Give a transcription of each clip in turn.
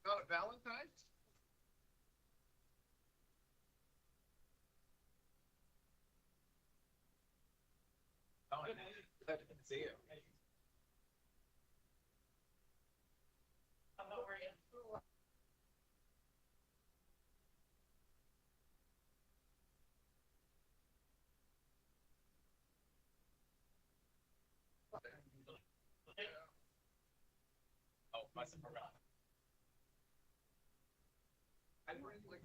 Not a Valentine's? Oh, I didn't see it. Oh, must have forgot. I didn't like.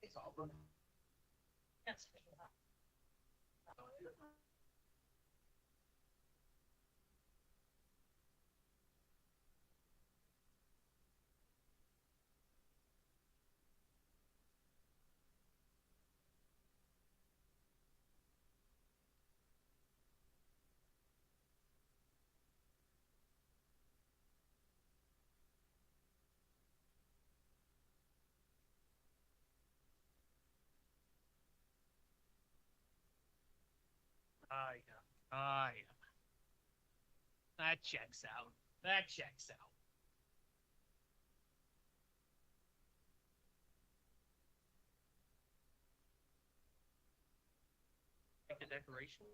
It's all from. Ah, yeah. Ah, yeah. That checks out. That checks out. Like the decoration?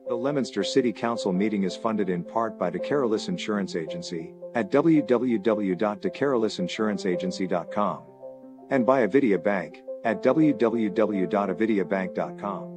The Leominster City Council meeting is funded in part by DeCarolis Insurance Agency at www.decarolisinsuranceagency.com and by Avidia Bank at www.avidiabank.com.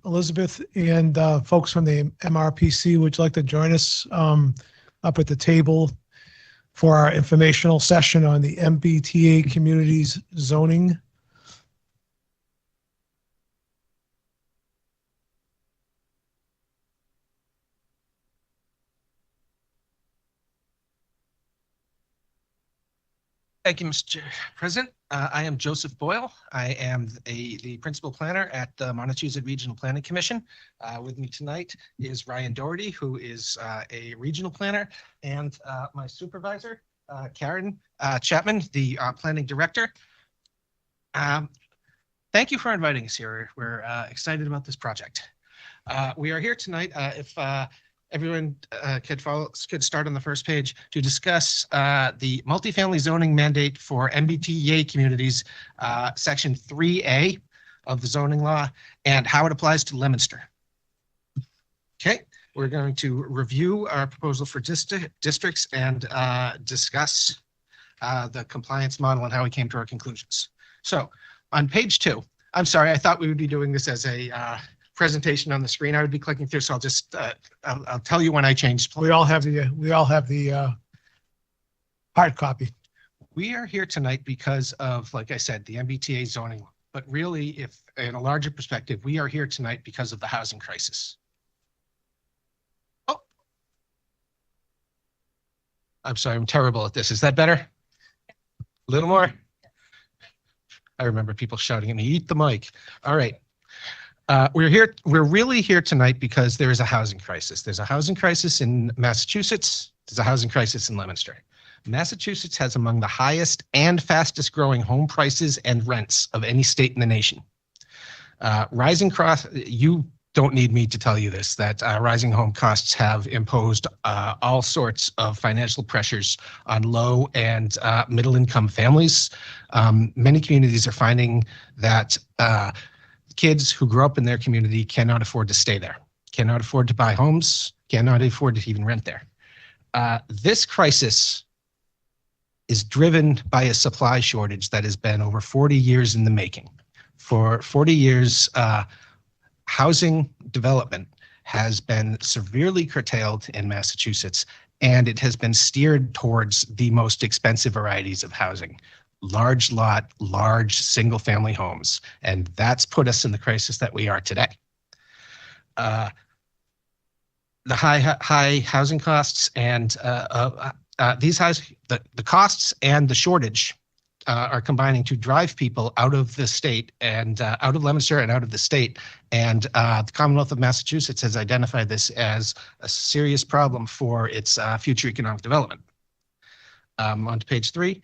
Elizabeth and folks from the MRPC would you like to join us up at the table for our informational session on the MBTA communities zoning. Thank you, Mr. President. I am Joseph Boyle. I am the principal planner at the Montezuma Regional Planning Commission. With me tonight is Ryan Doherty, who is a regional planner, and my supervisor, Karen Chapman, the planning director. Thank you for inviting us here. We're excited about this project. We are here tonight, if everyone could start on the first page, to discuss the multifamily zoning mandate for MBTA communities, section 3A of the zoning law, and how it applies to Leominster. Okay, we're going to review our proposal for districts and discuss the compliance model and how we came to our conclusions. So on page 2, I'm sorry, I thought we would be doing this as a presentation on the screen. I would be clicking through, so I'll just I'll tell you when I change. We all have the hard copy. We are here tonight because of, like I said, the MBTA zoning, but really, if in a larger perspective, we are here tonight because of the housing crisis. Oh, I'm sorry, I'm terrible at this. Is that better? A little more? I remember people shouting at me, eat the mic. All right. We're really here tonight because there is a housing crisis. There's a housing crisis in Massachusetts. There's a housing crisis in Leominster. Massachusetts has among the highest and fastest growing home prices and rents of any state in the nation. You don't need me to tell you this, that rising home costs have imposed all sorts of financial pressures on low and middle income families. Many communities are finding that kids who grew up in their community cannot afford to stay there, cannot afford to buy homes, cannot afford to even rent there. This crisis is driven by a supply shortage that has been over 40 years in the making. For 40 years, housing development has been severely curtailed in Massachusetts, and it has been steered towards the most expensive varieties of housing. Large lot, large single family homes. And that's put us in the crisis that we are today. The high housing costs and the costs and the shortage are combining to drive people out of the state and out of Leominster and out of the state. And the Commonwealth of Massachusetts has identified this as a serious problem for its future economic development. On to page 3.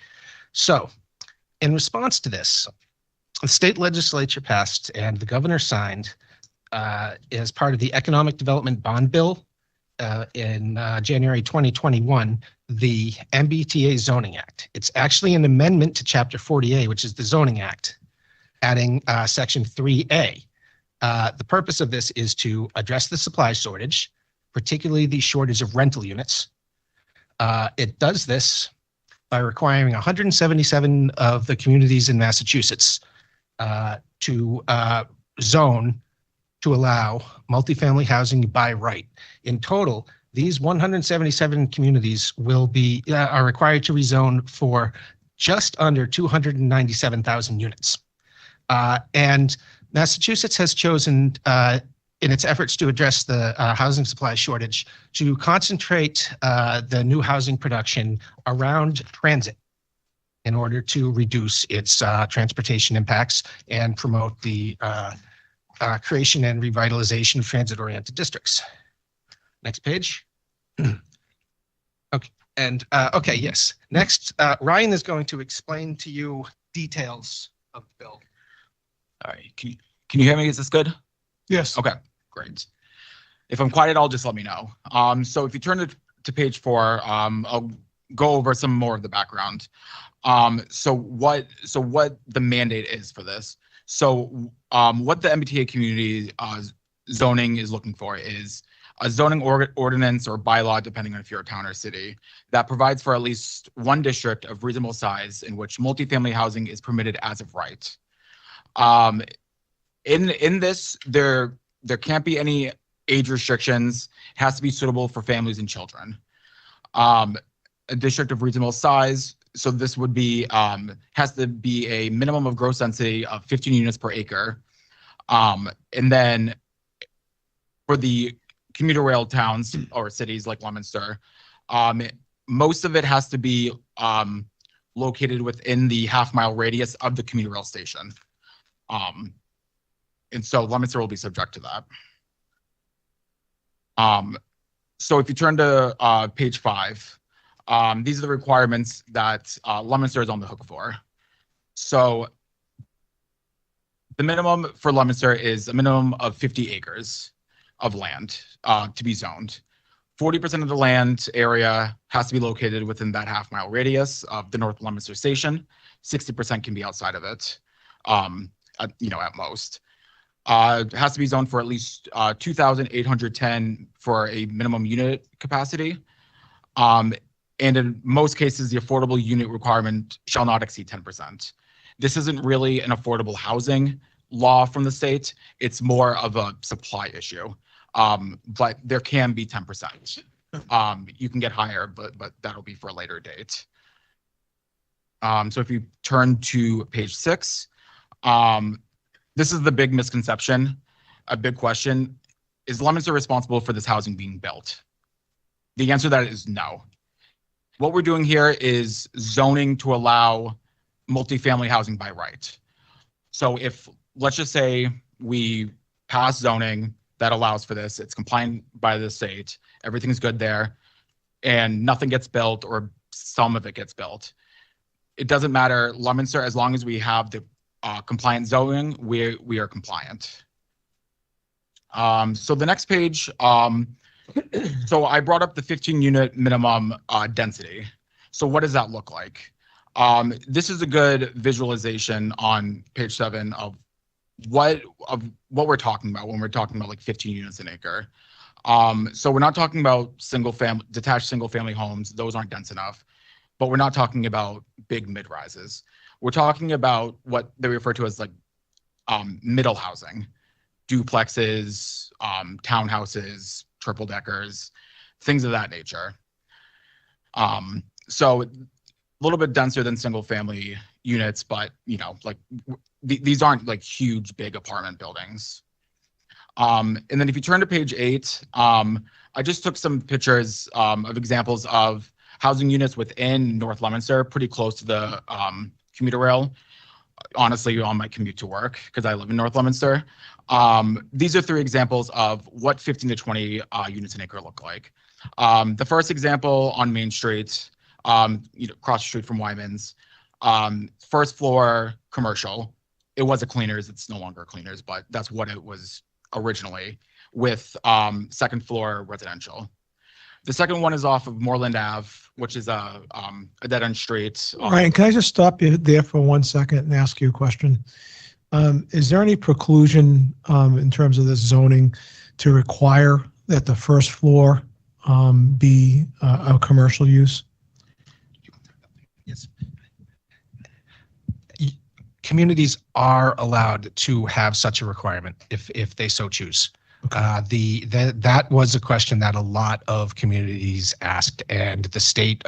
So, in response to this, the state legislature passed and the governor signed as part of the Economic Development Bond Bill in January 2021, the MBTA Zoning Act. It's actually an amendment to Chapter 40A, which is the Zoning Act, adding Section 3A. The purpose of this is to address the supply shortage, particularly the shortage of rental units. It does this by requiring 177 of the communities in Massachusetts to zone to allow multifamily housing by right. In total, these 177 communities will be are required to rezone for just under 297,000 units. And Massachusetts has chosen, in its efforts to address the housing supply shortage, to concentrate the new housing production around transit in order to reduce its transportation impacts and promote the creation and revitalization of transit-oriented districts. Next page. Okay, and okay, yes. Next, Ryan is going to explain to you details of the bill. All right. Can you hear me? Is this good? Yes. Okay, great. If I'm quiet, I'll just let me know. So if you turn to page 4, I'll go over some more of the background. So what the mandate is for this. So what the MBTA community zoning is looking for is a zoning ordinance or bylaw, depending on if you're a town or city, that provides for at least one district of reasonable size in which multifamily housing is permitted as of right. In this, there can't be any age restrictions. It has to be suitable for families and children. A district of reasonable size. So this would be has to be a minimum of gross density of 15 units per acre. And then for the commuter rail towns or cities like Leominster, most of it has to be located within the half-mile radius of the commuter rail station. And so Leominster will be subject to that. So if you turn to page 5, these are the requirements that Leominster is on the hook for. So the minimum for Leominster is a minimum of 50 acres of land to be zoned. 40% of the land area has to be located within that half-mile radius of the North Leominster station. 60% can be outside of it, at most. It has to be zoned for at least 2,810 for a minimum unit capacity. And in most cases, the affordable unit requirement shall not exceed 10%. This isn't really an affordable housing law from the state. It's more of a supply issue. But there can be 10%. You can get higher, but that'll be for a later date. So if you turn to page 6, this is the big misconception, a big question. Is Leominster responsible for this housing being built? The answer to that is no. What we're doing here is zoning to allow multifamily housing by right. So if, let's just say we pass zoning that allows for this, it's compliant by the state, everything's good there, and nothing gets built or some of it gets built. It doesn't matter, Leominster, as long as we have the compliant zoning, we are compliant. So the next page, so I brought up the 15 unit minimum density. So what does that look like? This is a good visualization on page 7 of what we're talking about when we're talking about like 15 units an acre. So we're not talking about detached single family homes. Those aren't dense enough, but we're not talking about big mid-rises. We're talking about what they refer to as like middle housing, duplexes, townhouses, triple deckers, things of that nature. So a little bit denser than single family units, but like these aren't like huge, big apartment buildings. And then if you turn to page 8, I just took some pictures of examples of housing units within North Leominster, pretty close to the commuter rail, honestly, on my commute to work, because I live in North Leominster. These are 3 examples of what 15 to 20 units an acre look like. The first example on Main Street, across the street from Wyman's, first floor commercial. It was a Cleaners. It's no longer a Cleaners, but that's what it was originally, with second floor residential. The second one is off of Moreland Ave, which is a dead-end street. Ryan, can I just stop you there for 1 second and ask you a question? Is there any preclusion in terms of this zoning to require that the first floor be a commercial use? Yes. Communities are allowed to have such a requirement if they so choose. Okay. That was a question that a lot of communities asked, and the state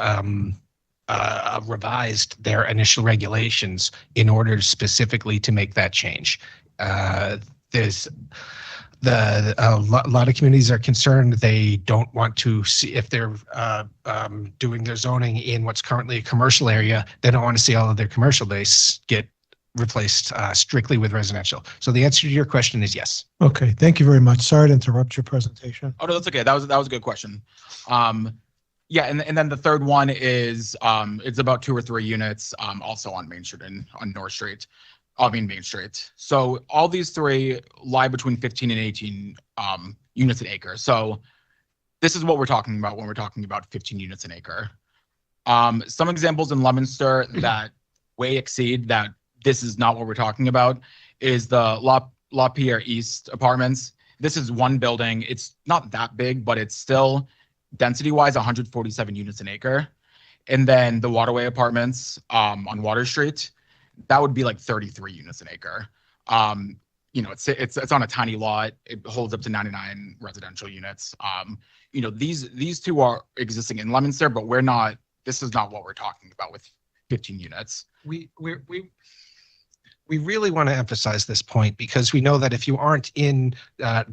revised their initial regulations in order specifically to make that change. There's a lot of communities are concerned. They don't want to see, if they're doing their zoning in what's currently a commercial area, they don't want to see all of their commercial base get replaced strictly with residential. So the answer to your question is yes. Okay, thank you very much. Sorry to interrupt your presentation. Oh, no, that's okay. That was a good question. Yeah, and then the third one is it's about 2 or 3 units also on Main Street and on North Street. Main Street. So all these 3 lie between 15 and 18 units an acre. So this is what we're talking about when we're talking about 15 units an acre. Some examples in Leominster that way exceed that. This is not what we're talking about. Is the La Pierre East apartments. This is one building. It's not that big, but it's still density-wise 147 units an acre. And then the Waterway apartments on Water Street, that would be like 33 units an acre. It's on a tiny lot. It holds up to 99 residential units. These 2 are existing in Leominster, but this is not what we're talking about with 15 units. We really want to emphasize this point because we know that if you aren't in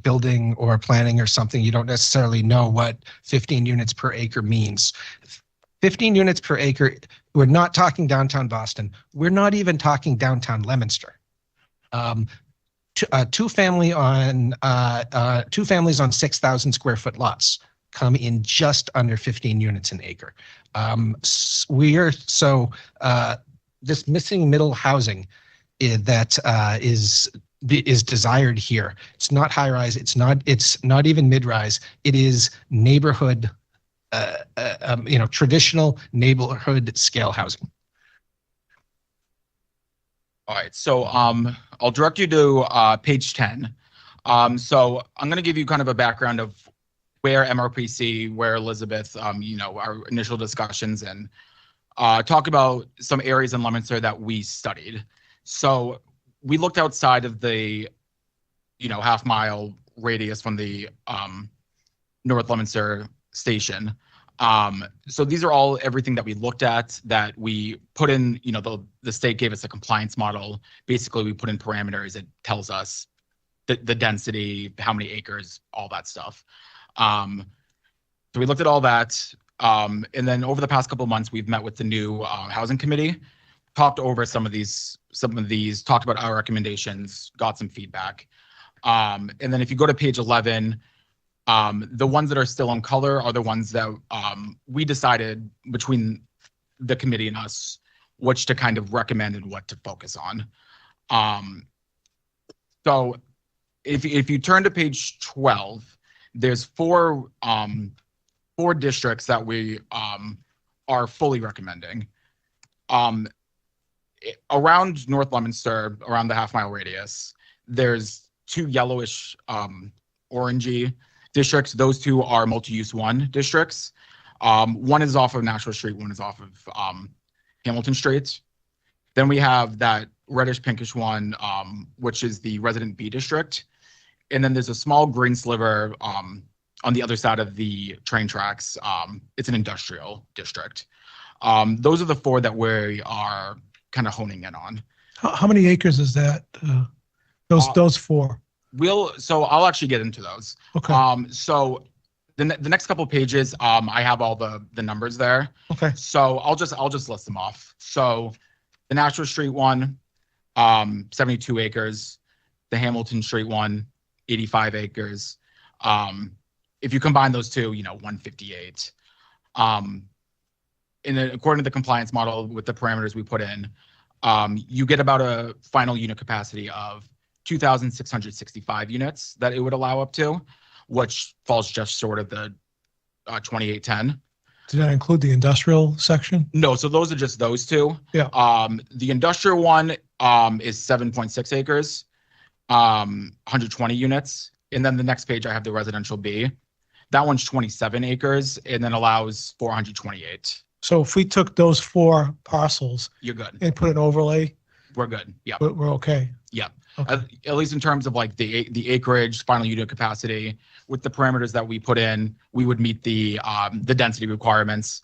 building or planning or something, you don't necessarily know what 15 units per acre means. 15 units per acre, we're not talking downtown Boston. We're not even talking downtown Leominster. Two families on 6,000 square foot lots come in just under 15 units an acre. This missing middle housing that is desired here. It's not high rise. It's not even mid rise. It is neighborhood, traditional neighborhood scale housing. All right. So I'll direct you to page 10. So I'm going to give you kind of a background of where MRPC, where Elizabeth, our initial discussions, and talk about some areas in Leominster that we studied. So we looked outside of the, half-mile radius from the North Leominster station. So these are all everything that we looked at that we put in, the state gave us a compliance model. Basically, we put in parameters. It tells us the density, how many acres, all that stuff. So we looked at all that. And then over the past couple of months, we've met with the new housing committee, talked over some of these, talked about our recommendations, got some feedback. And then if you go to page 11, the ones that are still in color are the ones that we decided between the committee and us which to kind of recommend and what to focus on. So if you turn to page 12, there's four districts that we are fully recommending. Around North Leominster, around the half-mile radius, there's 2 yellowish orangey districts. Those 2 are multi-use 1 districts. One is off of Nashville Street, one is off of Hamilton Street. Then we have that reddish pinkish one, which is the resident B district. And then there's a small green sliver on the other side of the train tracks. It's an industrial district. Those are the 4 that we are kind of honing in on. How many acres is that? Those 4. So I'll actually get into those. Okay. So the next couple of pages, I have all the numbers there. Okay. So I'll just list them off. So the Nashville Street one, 72 acres. The Hamilton Street one, 85 acres. If you combine those 2, 158. And then according to the compliance model with the parameters we put in, you get about a final unit capacity of 2,665 units that it would allow up to, which falls just short of the 2810. Did that include the industrial section? No, so those are just those 2. Yeah. The industrial one is 7.6 acres, 120 units. And then the next page, I have the residential B. That one's 27 acres and then allows 428. So if we took those 4 parcels You're good. and put an overlay, We're good. Yeah. we're okay. Yeah. Okay. At least in terms of like the acreage, final unit capacity, with the parameters that we put in, we would meet the density requirements.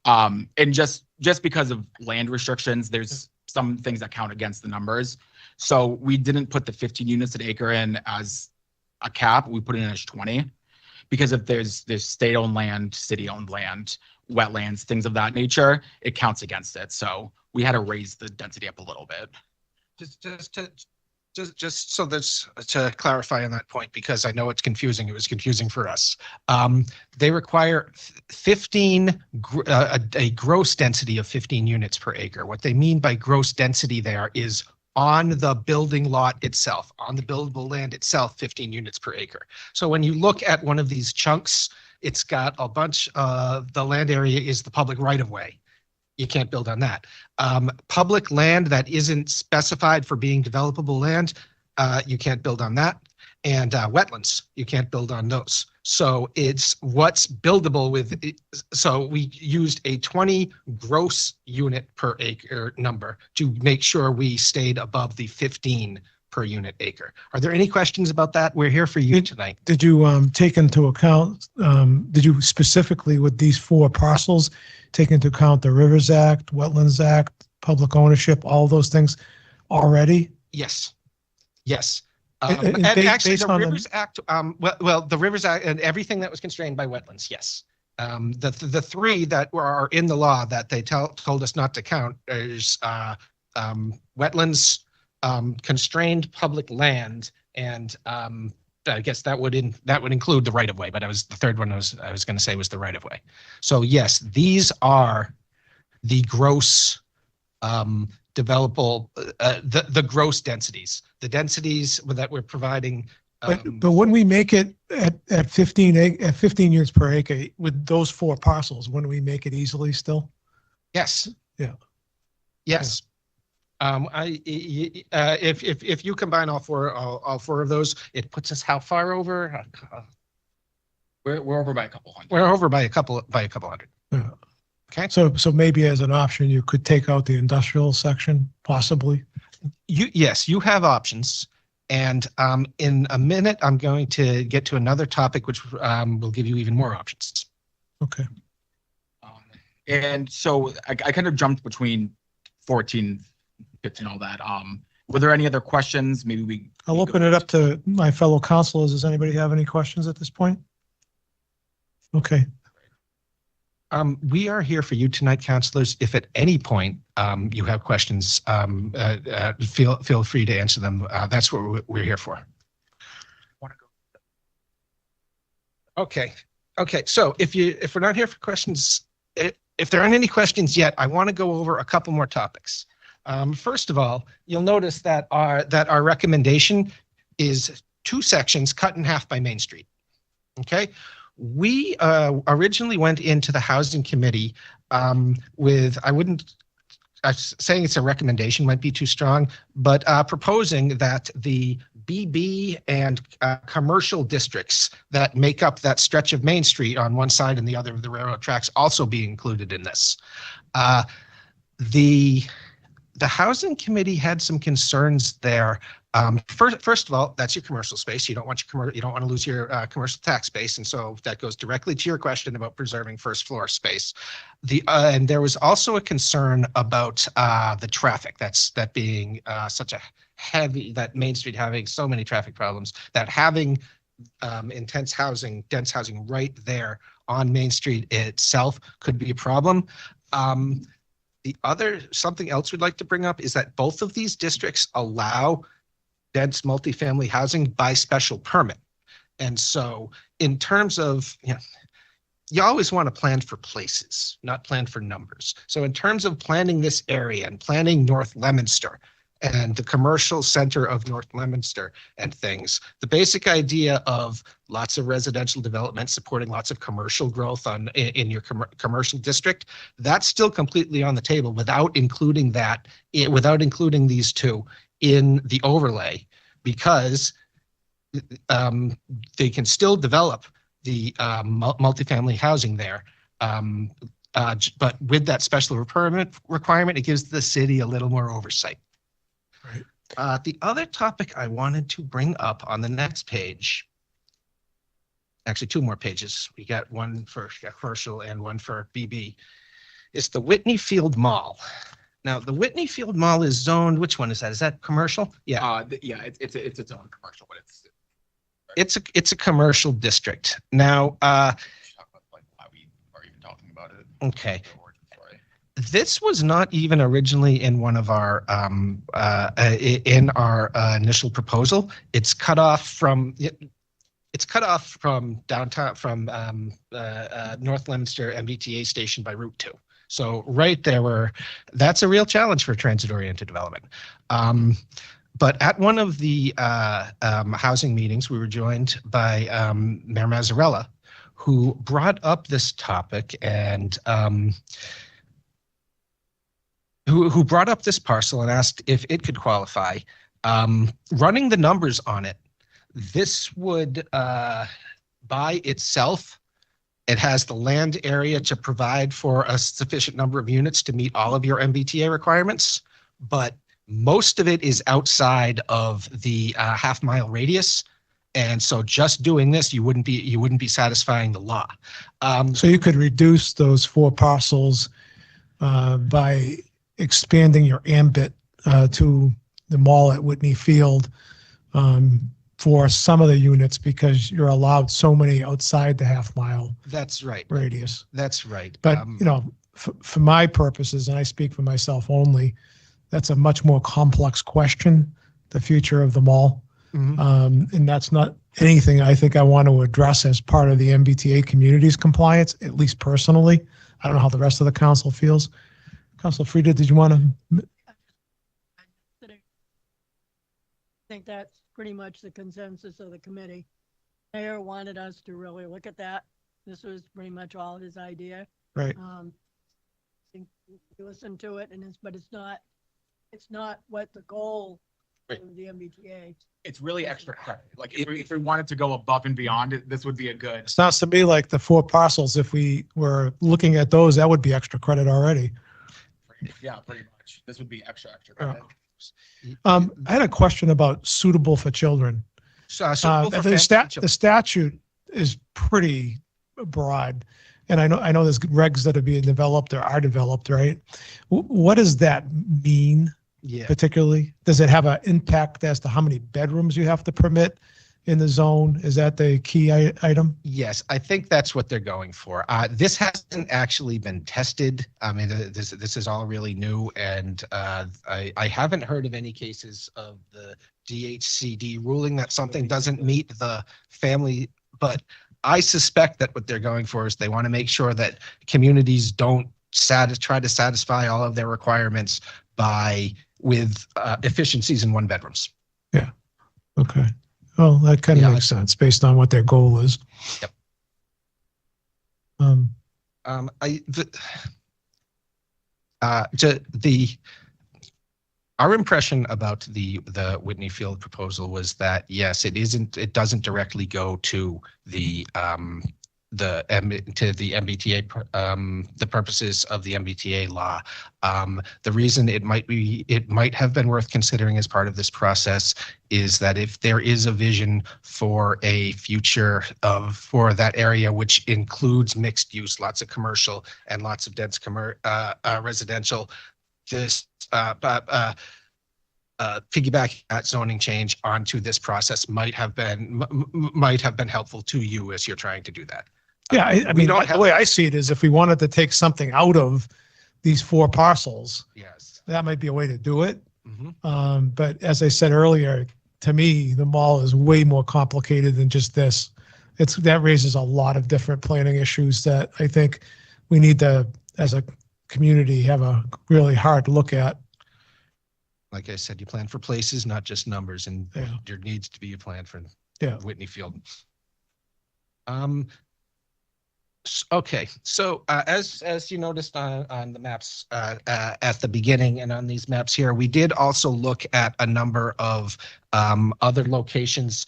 And just because of land restrictions, there's some things that count against the numbers. So we didn't put the 15 units an acre in as a cap. We put it in as 20 because if there's state-owned land, city-owned land, wetlands, things of that nature, it counts against it. So we had to raise the density up a little bit. Just so that's to clarify on that point, because I know it's confusing. It was confusing for us. They require 15, a gross density of 15 units per acre. What they mean by gross density there is on the building lot itself, on the buildable land itself, 15 units per acre. So when you look at one of these chunks, it's got a bunch of the land area is the public right of way. You can't build on that. Public land that isn't specified for being developable land, you can't build on that. And wetlands, you can't build on those. So it's what's buildable with it. So we used a 20 gross unit per acre number to make sure we stayed above the 15 per unit acre. Are there any questions about that? We're here for you tonight. Did you take into account, did you specifically with these 4 parcels take into account the Rivers Act, Wetlands Act, public ownership, all those things already? Yes. Yes. And Actually, based the on Rivers Act, well, the Rivers Act and everything that was constrained by wetlands, yes. The 3 that are in the law that they told us not to count is wetlands, constrained public land, and I guess that would include the right of way. But the third one I was going to say was the right of way. So yes, these are the gross developable, the gross densities, the densities that we're providing. But when we make it at 15 units per acre with those 4 parcels, wouldn't we make it easily still? Yes. Yeah. Yes. If you combine all four of those, it puts us how far over? We're over by a couple hundred. We're over by a couple hundred. Yeah. Okay. So maybe as an option, you could take out the industrial section, possibly. Yes, you have options. And in a minute, I'm going to get to another topic, which will give you even more options. Okay. And so I kind of jumped between 14, 15, all that. Were there any other questions? Maybe I'll open it up to my fellow councilors. Does anybody have any questions at this point? Okay. We are here for you tonight, councilors. If at any point you have questions, feel free to answer them. That's what we're here for. Okay. Okay. So if we're not here for questions, if there aren't any questions yet, I want to go over a couple more topics. First of all, you'll notice that our recommendation is 2 sections cut in half by Main Street. Okay. We originally went into the housing committee with, saying it's a recommendation might be too strong, but proposing that the BB and commercial districts that make up that stretch of Main Street on one side and the other of the railroad tracks also be included in this. The housing committee had some concerns there. First of all, that's your commercial space. You don't want to lose your commercial tax base, and so that goes directly to your question about preserving first floor space. And there was also a concern about the traffic. That being such a heavy, that Main Street having so many traffic problems, that having dense housing right there on Main Street itself could be a problem. Something else we'd like to bring up is that both of these districts allow dense multifamily housing by special permit. And so in terms of, you always want to plan for places, not plan for numbers. So in terms of planning this area and planning North Leominster and the commercial center of North Leominster and things, the basic idea of lots of residential development supporting lots of commercial growth in your commercial district, that's still completely on the table without including these 2 in the overlay, because they can still develop the multifamily housing there. But with that special permit requirement, it gives the city a little more oversight. Right. The other topic I wanted to bring up on the next page, actually 2 more pages. We got one for commercial and one for BB. It's the Whitney Field Mall. Now, the Whitney Field Mall is zoned, which one is that? Is that commercial? Yeah, Yeah, it's its own commercial, but it's a commercial district. Now, talk about like why we are even talking about it. okay. The origin story. This was not even originally in one of our in our initial proposal. It's cut off from downtown from North Leominster MBTA station by Route 2. So right there, that's a real challenge for transit-oriented development. But at one of the housing meetings, we were joined by Mayor Mazzarella, who brought up this topic and who brought up this parcel and asked if it could qualify. Running the numbers on it, this would, by itself, it has the land area to provide for a sufficient number of units to meet all of your MBTA requirements, but most of it is outside of the half-mile radius. And so just doing this, you wouldn't be satisfying the law. So you could reduce those 4 parcels by expanding your ambit to the mall at Whitney Field for some of the units because you're allowed so many outside the half-mile That's right. radius. That's right. But, you know, for my purposes, and I speak for myself only, that's a much more complex question, the future of the mall. And that's not anything I think I want to address as part of the MBTA community's compliance, at least personally. I don't know how the rest of the council feels. Councilor Frieda, did you want to? I think that's pretty much the consensus of the committee. Mayor wanted us to really look at that. This was pretty much all his idea. Right. I think we listened to it, but it's not what the goal Right. of the MBTA. It's really extra credit. Like if we wanted to go above and beyond it, this would be a good. It sounds to me like the 4 parcels, if we were looking at those, that would be extra credit already. Yeah, pretty much. This would be extra credit. I had a question about suitable for children. The statute is pretty broad, and I know there's regs that are being developed or are developed, right? What does that mean? Yeah. Particularly, does it have an impact as to how many bedrooms you have to permit in the zone? Is that the key item? Yes, I think that's what they're going for. This hasn't actually been tested. I mean, this is all really new, and I haven't heard of any cases of the DHCD ruling that something doesn't meet the family. But I suspect that what they're going for is they want to make sure that communities don't try to satisfy all of their requirements with efficiencies in 1 bedrooms. Yeah. Okay. Well, that kind of makes sense based on what their goal is. Yep. Our impression about the Whitney Field proposal was that yes, it doesn't directly go to the MBTA, the purposes of the MBTA law. The reason it might have been worth considering as part of this process is that if there is a vision for a future for that area, which includes mixed use, lots of commercial and lots of dense residential, this piggyback that zoning change onto this process might have been helpful to you as you're trying to do that. Yeah, I mean, the way I see it is if we wanted to take something out of these 4 parcels, yes, that might be a way to do it. Mm-hmm. But as I said earlier, to me, the mall is way more complicated than just this. That raises a lot of different planning issues that I think we need to, as a community, have a really hard look at. Like I said, you plan for places, not just numbers, and there needs to be a plan for Whitney Field. Okay, so as you noticed on the maps at the beginning and on these maps here, we did also look at a number of other locations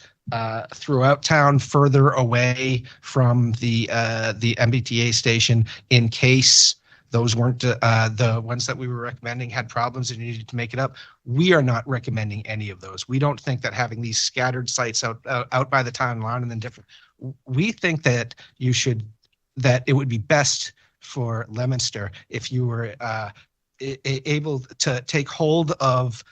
throughout town, further away from the MBTA station, in case those weren't the ones that we were recommending had problems and you needed to make it up. We are not recommending any of those. We don't think that having these scattered sites out by the town line and then different. We think that that it would be best for Leominster if you were able to take hold of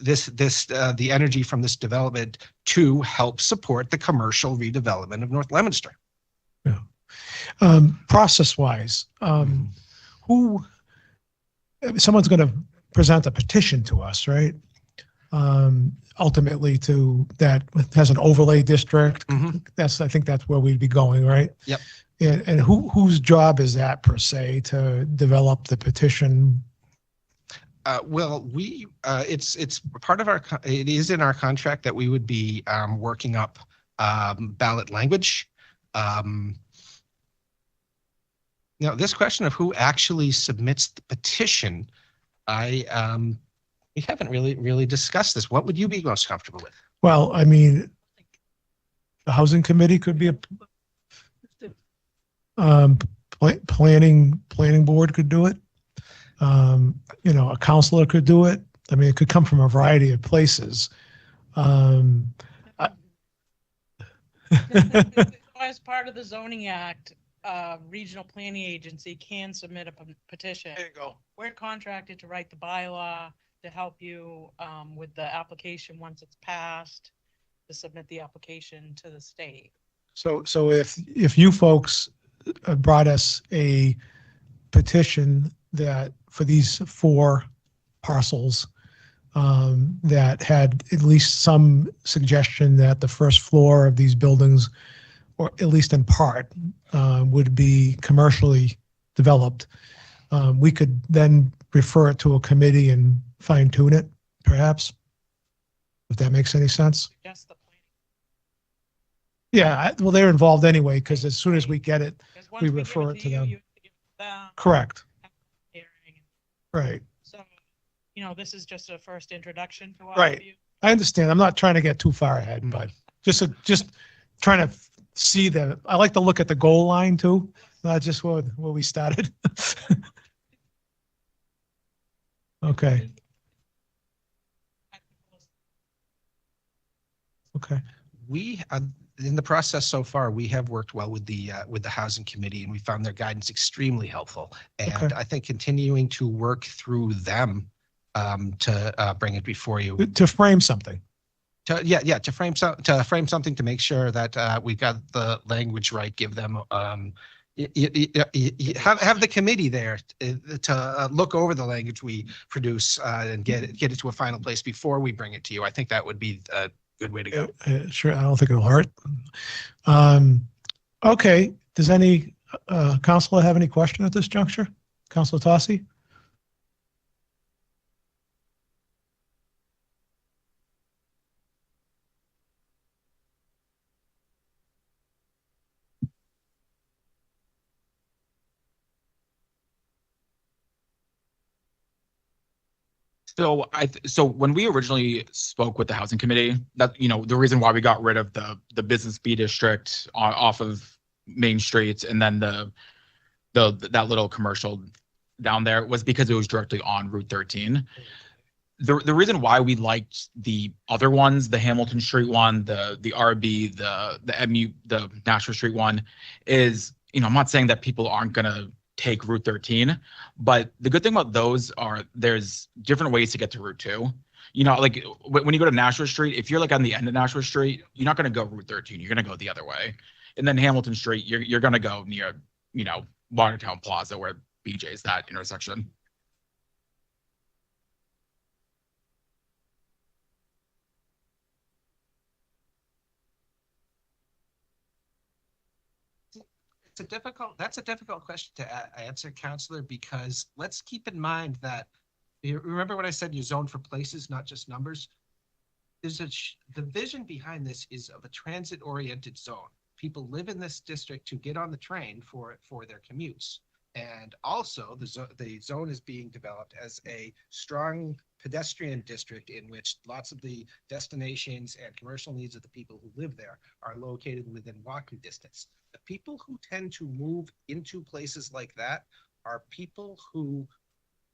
the energy from this development to help support the commercial redevelopment of North Leominster. Yeah. Process-wise, who, someone's going to present a petition to us, right? Ultimately to that has an overlay district. I think that's where we'd be going, right? Yep. And whose job is that per se to develop the petition? Well, it's part of it is in our contract that we would be working up ballot language. Now, this question of who actually submits the petition, we haven't really discussed this. What would you be most comfortable with? Well, I mean, the housing committee could be planning board could do it. A counselor could do it. I mean, it could come from a variety of places. As part of the zoning act, regional planning agency can submit a petition. There you go. We're contracted to write the bylaw to help you with the application once it's passed, to submit the application to the state. So if you folks brought us a petition that for these 4 parcels that had at least some suggestion that the first floor of these buildings, or at least in part, would be commercially developed, we could then refer it to a committee and fine tune it, perhaps, if that makes any sense. Just the planning. Yeah, well, they're involved anyway, because as soon as we get it, 'Cause once we give refer it to them. you have to give it to them, correct, hearing. right. So, this is just a first introduction to all Right. of you. I understand. I'm not trying to get too far ahead, but just trying to see I like to look at the goal line too, not just where we started. Okay. Okay. We in the process so far, we have worked well with the housing committee, and we found their guidance extremely helpful. And Okay. I think continuing to work through them to bring it before you. To frame something. To frame something to make sure that we got the language right. Give them have the committee there to look over the language we produce and get it to a final place before we bring it to you. I think that would be a good way to go. Sure. I don't think it'll hurt. Okay. Does any councilor have any question at this juncture? Councilor Tossi? So when we originally spoke with the housing committee, that the reason why we got rid of the business B district off of Main Street and then that little commercial down there was because it was directly on Route 13. The reason why we liked the other ones, the Hamilton Street one, the RB, the MU, the Nashua Street one, is I'm not saying that people aren't gonna take Route 13, but the good thing about those are there's different ways to get to Route 2. Like when you go to Nashua Street, if you're like on the end of Nashua Street, you're not going to go Route 13. You're going to go the other way. And then Hamilton Street, you're going to go near, Watertown Plaza where BJ's that intersection. That's a difficult question to answer, Councillor, because let's keep in mind that, you remember when I said you zone for places, not just numbers? The vision behind this is of a transit-oriented zone. People live in this district to get on the train for their commutes. And also the zone is being developed as a strong pedestrian district in which lots of the destinations and commercial needs of the people who live there are located within walking distance. The people who tend to move into places like that are people who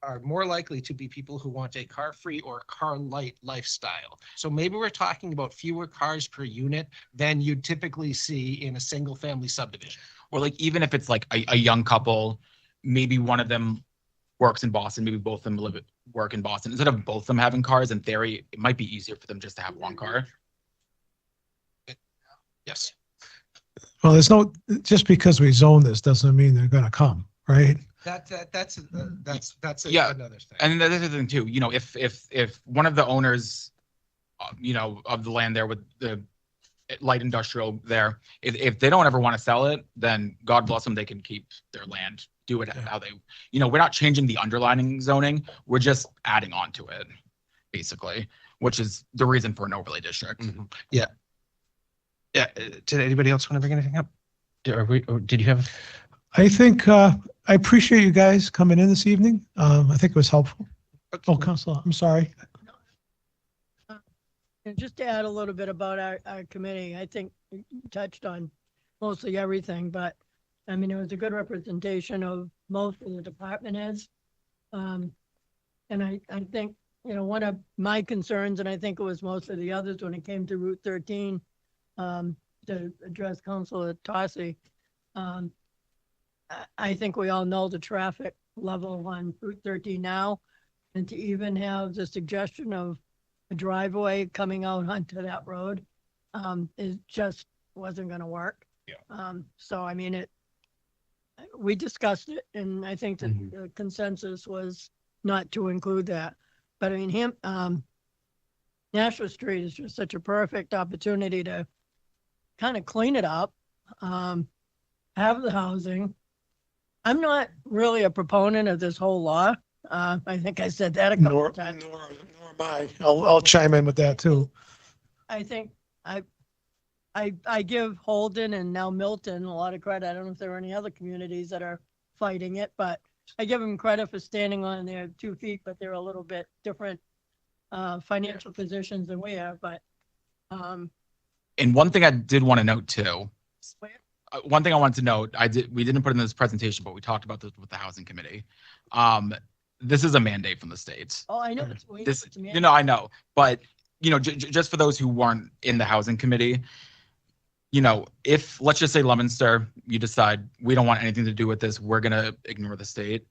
are more likely to be people who want a car-free or car-light lifestyle. So maybe we're talking about fewer cars per unit than you'd typically see in a single-family subdivision. Or like even if it's like a young couple maybe one of them works in Boston, maybe both of them work in Boston. Instead of both of them having cars, in theory, it might be easier for them just to have one car. Yes. Well, just because we zone this doesn't mean they're going to come, right? That's Yeah. another thing. And the other thing too, if one of the owners, of the land there with the light industrial there, if they don't ever want to sell it, then God bless them, they can keep their land, do it how they, we're not changing the underlining zoning, we're just adding on to it, basically, which is the reason for an overlay district. Mm-hmm. Yeah. Yeah. Did anybody else want to bring anything up? Did you have? I think I appreciate you guys coming in this evening. I think it was helpful. Oh, Councilor, I'm sorry. And just to add a little bit about our committee, I think you touched on mostly everything, but I mean, it was a good representation of most of the department heads. And I think, one of my concerns, and I think it was most of the others when it came to Route 13, to address Councilor Tossi, I think we all know the traffic level on Route 13 now, and to even have the suggestion of a driveway coming out onto that road, it just wasn't going to work. Yeah. So, I mean, we discussed it, and I think that the consensus was not to include that. But I mean, Nashua Street is just such a perfect opportunity to kind of clean it up, have the housing. I'm not really a proponent of this whole law. I think I said that a couple of times. Nor am I. I'll chime in with that too. I think I give Holden and now Milton a lot of credit. I don't know if there are any other communities that are fighting it, but I give them credit for standing on their 2 feet, but they're a little bit different financial positions than we are. But and one thing I did want to note too. One thing I wanted to note, we didn't put in this presentation, but we talked about this with the housing committee. This is a mandate from the states. Oh, I know. I know, but just for those who weren't in the housing committee, if let's just say Leominster, you decide we don't want anything to do with this, we're gonna ignore the state.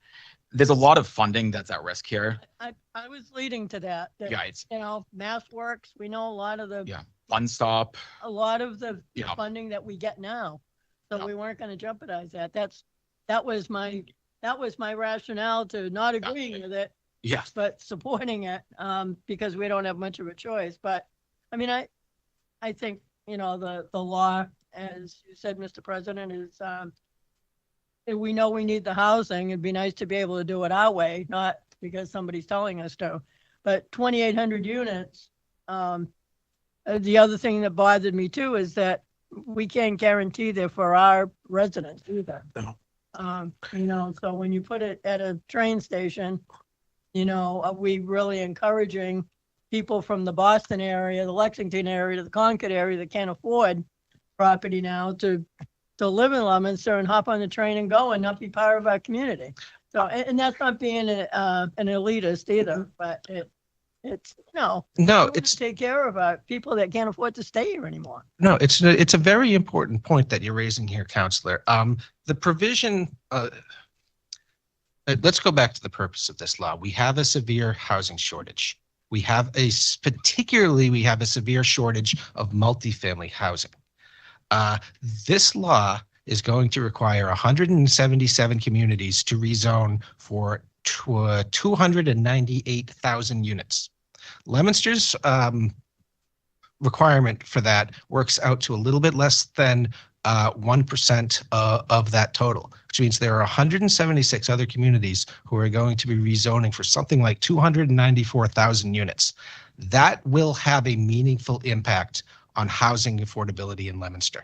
There's a lot of funding that's at risk here. I was leading to that. Guys. MassWorks, we know a lot of the One Stop. A lot of the funding that we get now. So we weren't going to jeopardize that. That was my rationale to not agreeing with it. Yeah. But supporting it, because we don't have much of a choice. But I mean, I think, the law, as you said, Mr. President, is, if we know we need the housing, it'd be nice to be able to do it our way, not because somebody's telling us to. But 2,800 units, the other thing that bothered me too is that we can't guarantee that for our residents either. No. So when you put it at a train station, are we really encouraging people from the Boston area, the Lexington area, the Concord area that can't afford property now to live in Leominster and hop on the train and go and not be part of our community? So, and that's not being an elitist either, but it's take care of people that can't afford to stay here anymore. No, it's a very important point that you're raising here, Counselor. The provision. Let's go back to the purpose of this law. We have a severe housing shortage. We have a severe shortage of multifamily housing. This law is going to require 177 communities to rezone for 298,000 units. Leominster's requirement for that works out to a little bit less than 1% of that total, which means there are 176 other communities who are going to be rezoning for something like 294,000 units. That will have a meaningful impact on housing affordability in Leominster.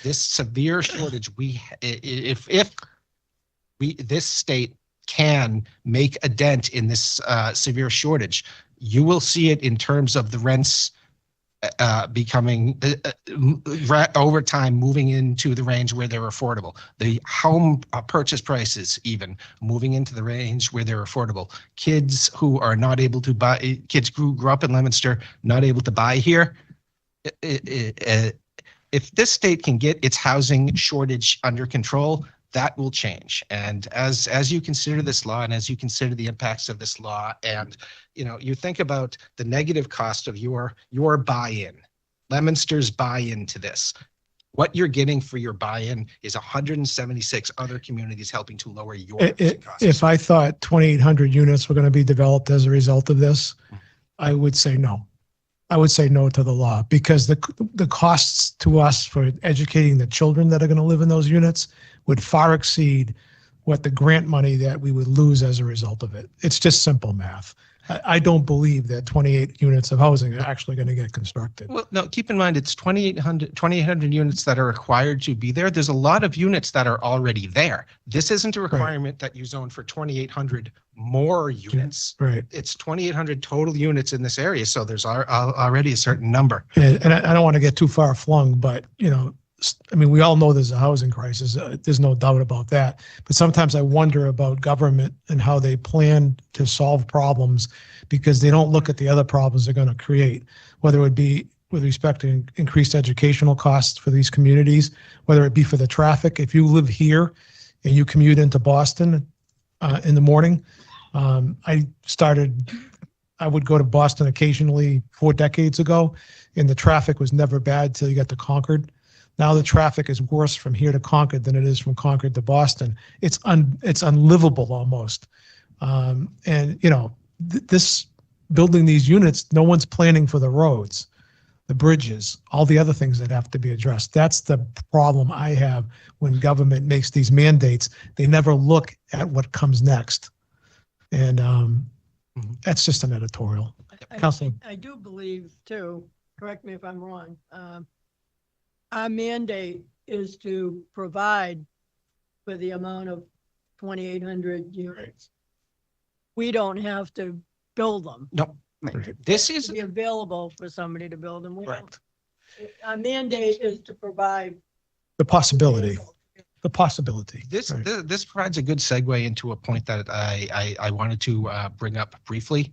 This severe shortage, if this state can make a dent in this severe shortage, you will see it in terms of the rents becoming over time moving into the range where they're affordable. The home purchase prices even moving into the range where they're affordable. Kids who are not able to buy, kids who grew up in Leominster, not able to buy here. If this state can get its housing shortage under control, that will change. And as you consider this law and as you consider the impacts of this law, and you think about the negative cost of your buy-in, Leominster's buy-in to this, what you're getting for your buy-in is 176 other communities helping to lower your costs. If I thought 2,800 units were going to be developed as a result of this, I would say no. I would say no to the law, because the costs to us for educating the children that are going to live in those units would far exceed what the grant money that we would lose as a result of it. It's just simple math. I don't believe that 28 units of housing are actually going to get constructed. Well, no, keep in mind, it's 2,800 units that are required to be there. There's a lot of units that are already there. This isn't a requirement that you zone for 2,800 more units. Right. It's 2,800 total units in this area, so there's already a certain number. And I don't want to get too far flung, but, I mean, we all know there's a housing crisis. There's no doubt about that. But sometimes I wonder about government and how they plan to solve problems, because they don't look at the other problems they're going to create, whether it be with respect to increased educational costs for these communities, whether it be for the traffic. If you live here and you commute into Boston in the morning, I would go to Boston occasionally 4 decades ago, and the traffic was never bad till you got to Concord. Now the traffic is worse from here to Concord than it is from Concord to Boston. It's unlivable almost. This building these units, no one's planning for the roads, the bridges, all the other things that have to be addressed. That's the problem I have when government makes these mandates. They never look at what comes next. And that's just an editorial. Councilor. I do believe too, correct me if I'm wrong, our mandate is to provide for the amount of 2,800 units. We don't have to build them. No, this is be available for somebody to build them. correct. Our mandate is to provide The possibility. The possibility. This Right. this provides a good segue into a point that I wanted to bring up briefly.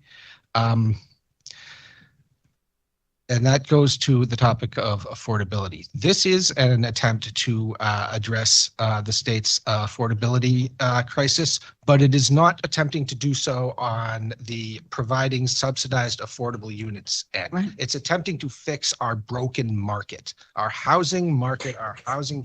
And that goes to the topic of affordability. This is an attempt to address the state's affordability crisis, but it is not attempting to do so on the providing subsidized affordable units end. Right. It's attempting to fix our broken market. Our housing market, our housing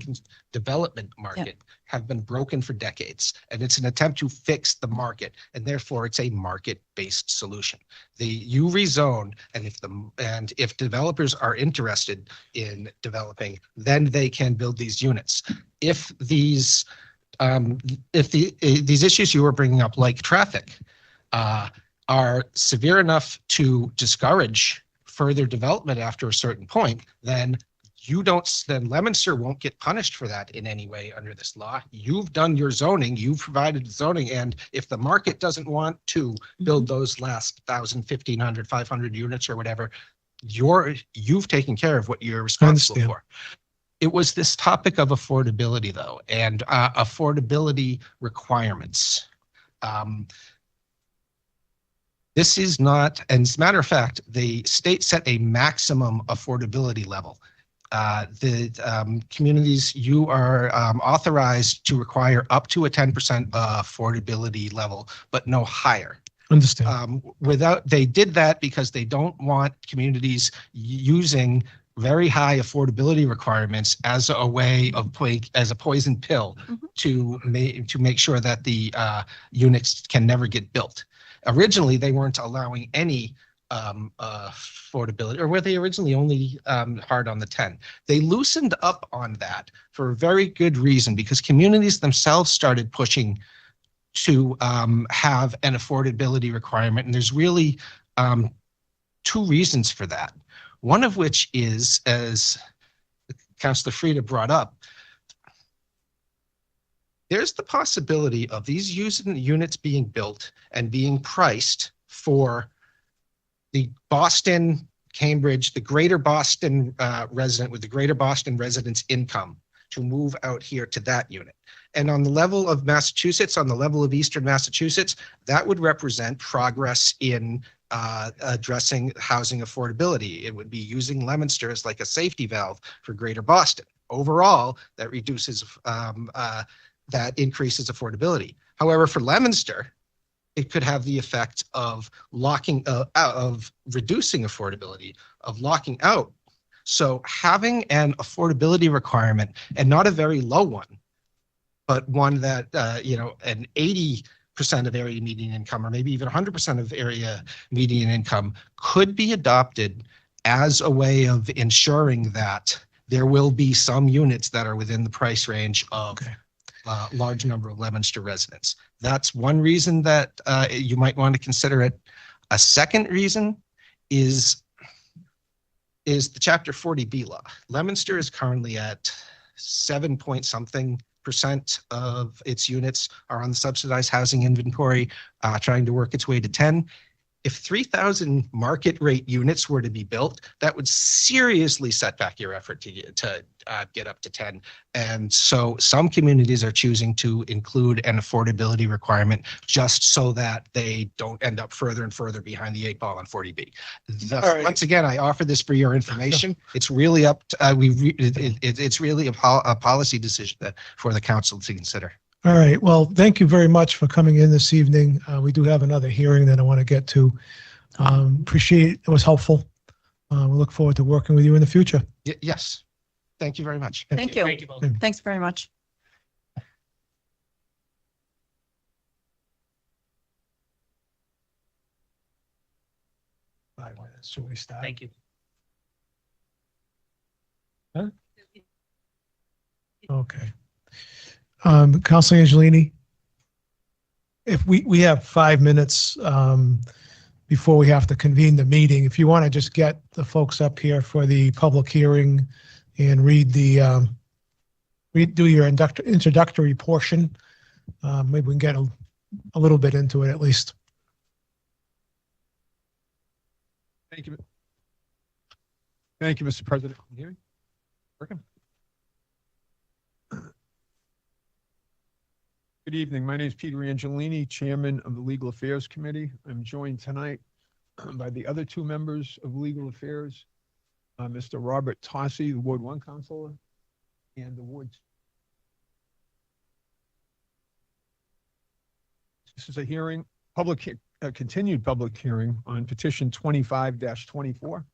development market have been broken for decades, and it's an attempt to fix the market, and therefore it's a market-based solution. You rezone, and if developers are interested in developing, then they can build these units. If these issues you were bringing up, like traffic, are severe enough to discourage further development after a certain point, then Leominster won't get punished for that in any way under this law. You've done your zoning, you've provided zoning, and if the market doesn't want to build those last 1,000, 1,500, 500 units or whatever, you've taken care of what you're responsible for. It was this topic of affordability, though, and affordability requirements. This is not, and as a matter of fact, the state set a maximum affordability level. The communities, you are authorized to require up to a 10% affordability level, but no higher. Understand. They did that because they don't want communities using very high affordability requirements as a way of as a poison pill to make sure that the units can never get built. Originally, they weren't allowing any affordability, or were they originally only hard on the 10? They loosened up on that for a very good reason, because communities themselves started pushing to have an affordability requirement, and there's really 2 reasons for that. One of which is, as Councillor Frieda brought up, there's the possibility of these units being built and being priced for the Boston, Cambridge, the greater Boston resident with the greater Boston resident's income to move out here to that unit. And on the level of Massachusetts, on the level of Eastern Massachusetts, that would represent progress in addressing housing affordability. It would be using Leominster as like a safety valve for greater Boston. Overall, that reduces that increases affordability. However, for Leominster, it could have the effect of of reducing affordability, of locking out. So having an affordability requirement, and not a very low one, but one that, an 80% of area median income, or maybe even 100% of area median income, could be adopted as a way of ensuring that there will be some units that are within the price range of a large number of Leominster residents. That's one reason that you might want to consider it. A second reason is the Chapter 40B law. Leominster is currently at 7 point something % of its units are on the subsidized housing inventory, trying to work its way to 10. If 3,000 market rate units were to be built, that would seriously set back your effort to get up to 10. And so some communities are choosing to include an affordability requirement just so that they don't end up further and further behind the 8 ball on 40B. right. Once again, I offer this for your information. It's really up to, it's really a policy decision for the council to consider. All right. Well, thank you very much for coming in this evening. We do have another hearing that I want to get to. Appreciate it. It was helpful. We look forward to working with you in the future. Yes. Thank you very much. Thank you. Thank you both. Thanks very much. 5 minutes. Should we start? Thank you. Okay. Councilor Angelini, if we have 5 minutes before we have to convene the meeting, if you want to just get the folks up here for the public hearing and do your introductory portion, maybe we can get a little bit into it at least. Thank you. Thank you, Mr. President. Can you hear me? Working? Good evening. My name is Peter Angelini, Chairman of the Legal Affairs Committee. I'm joined tonight by the other 2 members of Legal Affairs, Mr. Robert Tossi, the Ward 1 Councilor, and the Ward. This is a hearing, continued public hearing on petition 25-24.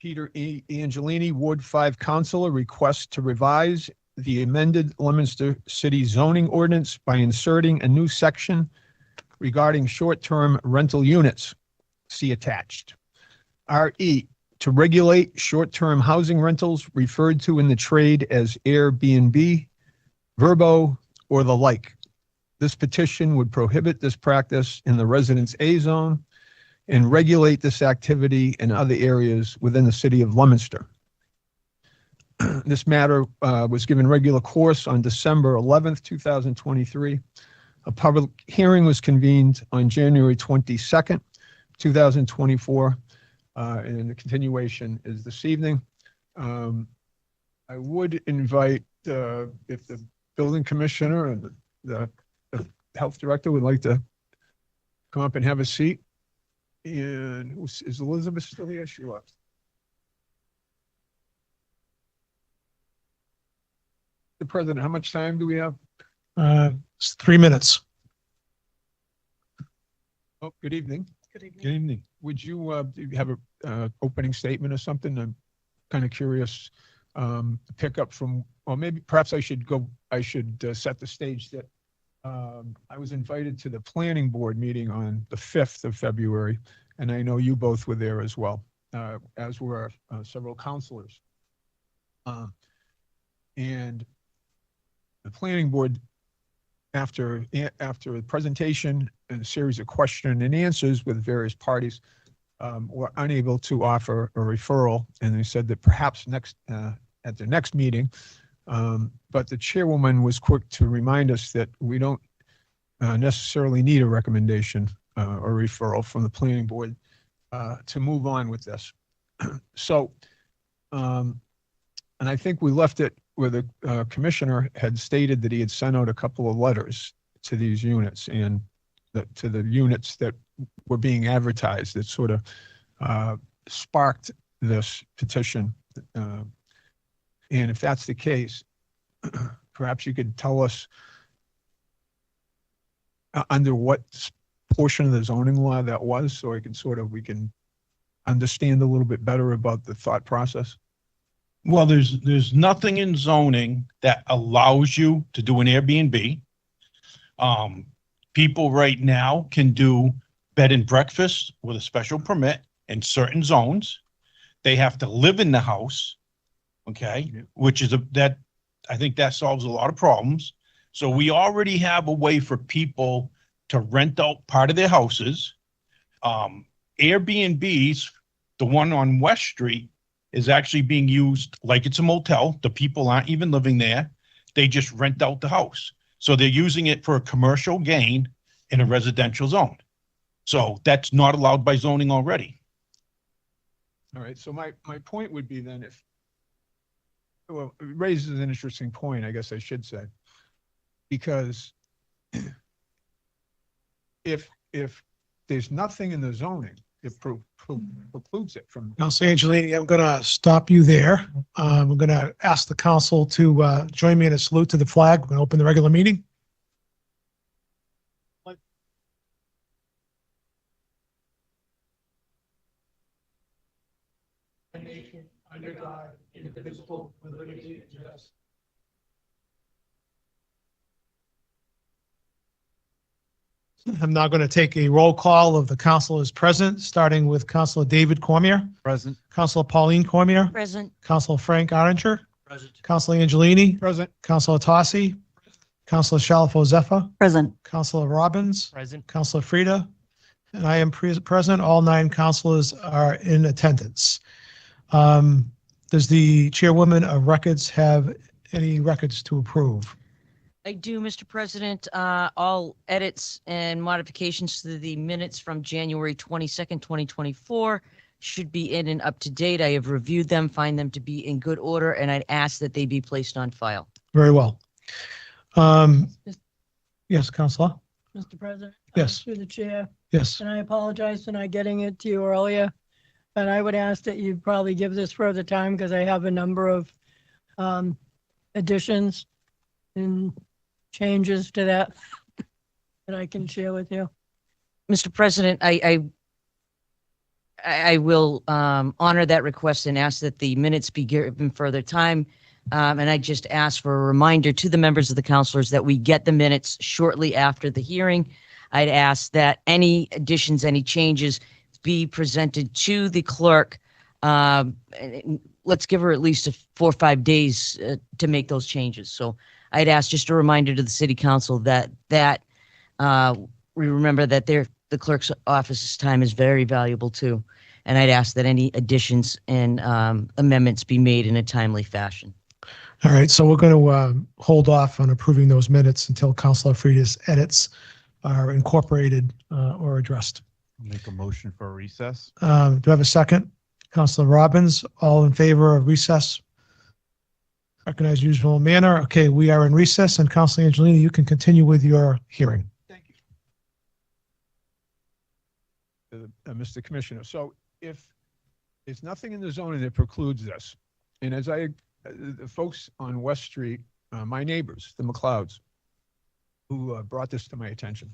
Peter E. Angelini, Ward 5 Councilor, requests to revise the amended Leominster City zoning ordinance by inserting a new section regarding short-term rental units. See attached. RE, to regulate short-term housing rentals referred to in the trade as Airbnb, Verbo, or the like. This petition would prohibit this practice in the Residence A zone and regulate this activity in other areas within the city of Leominster. This matter was given regular course on December 11th, 2023. A public hearing was convened on January 22nd, 2024, and the continuation is this evening. I would invite if the building commissioner and the health director would like to come up and have a seat. And is Elizabeth still here? She left. Mr. President, how much time do we have? It's 3 minutes. Oh, good evening. Good evening. Good evening. Would you have a opening statement or something? I'm kind of curious to pick up from, or maybe perhaps I should set the stage that I was invited to the planning board meeting on the 5th of February, and I know you both were there as well, as were several councilors. And the planning board, after a presentation and a series of question and answers with various parties, were unable to offer a referral, and they said that perhaps at the next meeting. But the chairwoman was quick to remind us that we don't necessarily need a recommendation or referral from the planning board to move on with this. So, and I think we left it where the commissioner had stated that he had sent out a couple of letters to these units and to the units that were being advertised that sort of sparked this petition. And if that's the case, perhaps you could tell us under what portion of the zoning law that was, so we can understand a little bit better about the thought process? Well, there's nothing in zoning that allows you to do an Airbnb. People right now can do bed and breakfast with a special permit in certain zones. They have to live in the house, okay, which is I think that solves a lot of problems. So we already have a way for people to rent out part of their houses. Airbnbs, the one on West Street, is actually being used like it's a motel. The people aren't even living there. They just rent out the house. So they're using it for a commercial gain in a residential zone. So that's not allowed by zoning already. All right, so my point would be then well, it raises an interesting point, I guess I should say, because if there's nothing in the zoning, it precludes it from. Councilor Angelini, I'm going to stop you there. I'm going to ask the council to join me in a salute to the flag. We're going to open the regular meeting. Under God, indivisible, with liberty and justice. I'm now going to take a roll call of the councilors present, starting with Councilor David Cormier. Present. Councilor Pauline Cormier. Present. Councilor Frank Oranger. Present. Councilor Angelini. Present. Councilor Tossi. Councilor Shalfo Zephyr. Present. Councilor Robbins. Present. Councilor Frida. And I am present. All 9 councilors are in attendance. Does the chairwoman of records have any records to approve? I do, Mr. President. All edits and modifications to the minutes from January 22nd, 2024 should be in and up to date. I have reviewed them, find them to be in good order, and I'd ask that they be placed on file. Very well. Yes, Councilor? Mr. President? Yes. Through the chair, Yes. and I apologize for not getting it to you earlier, but I would ask that you probably give this further time because I have a number of additions and changes to that I can share with you. Mr. President, I will honor that request and ask that the minutes be given further time. And I just ask for a reminder to the members of the councilors that we get the minutes shortly after the hearing. I'd ask that any additions, any changes be presented to the clerk. Let's give her at least 4 or 5 days to make those changes. So I'd ask just a reminder to the city council that we remember that the clerk's office's time is very valuable too. And I'd ask that any additions and amendments be made in a timely fashion. All right, so we're going to hold off on approving those minutes until Councilor Frida's edits are incorporated or addressed. Make a motion for a recess. Do I have a second? Councilor Robbins, all in favor of recess? Recognize usual manner. Okay, we are in recess, and Councilor Angelini, you can continue with your hearing. Thank you. Mr. Commissioner, so if there's nothing in the zoning that precludes this, and as the folks on West Street, my neighbors, the McLeods, who brought this to my attention,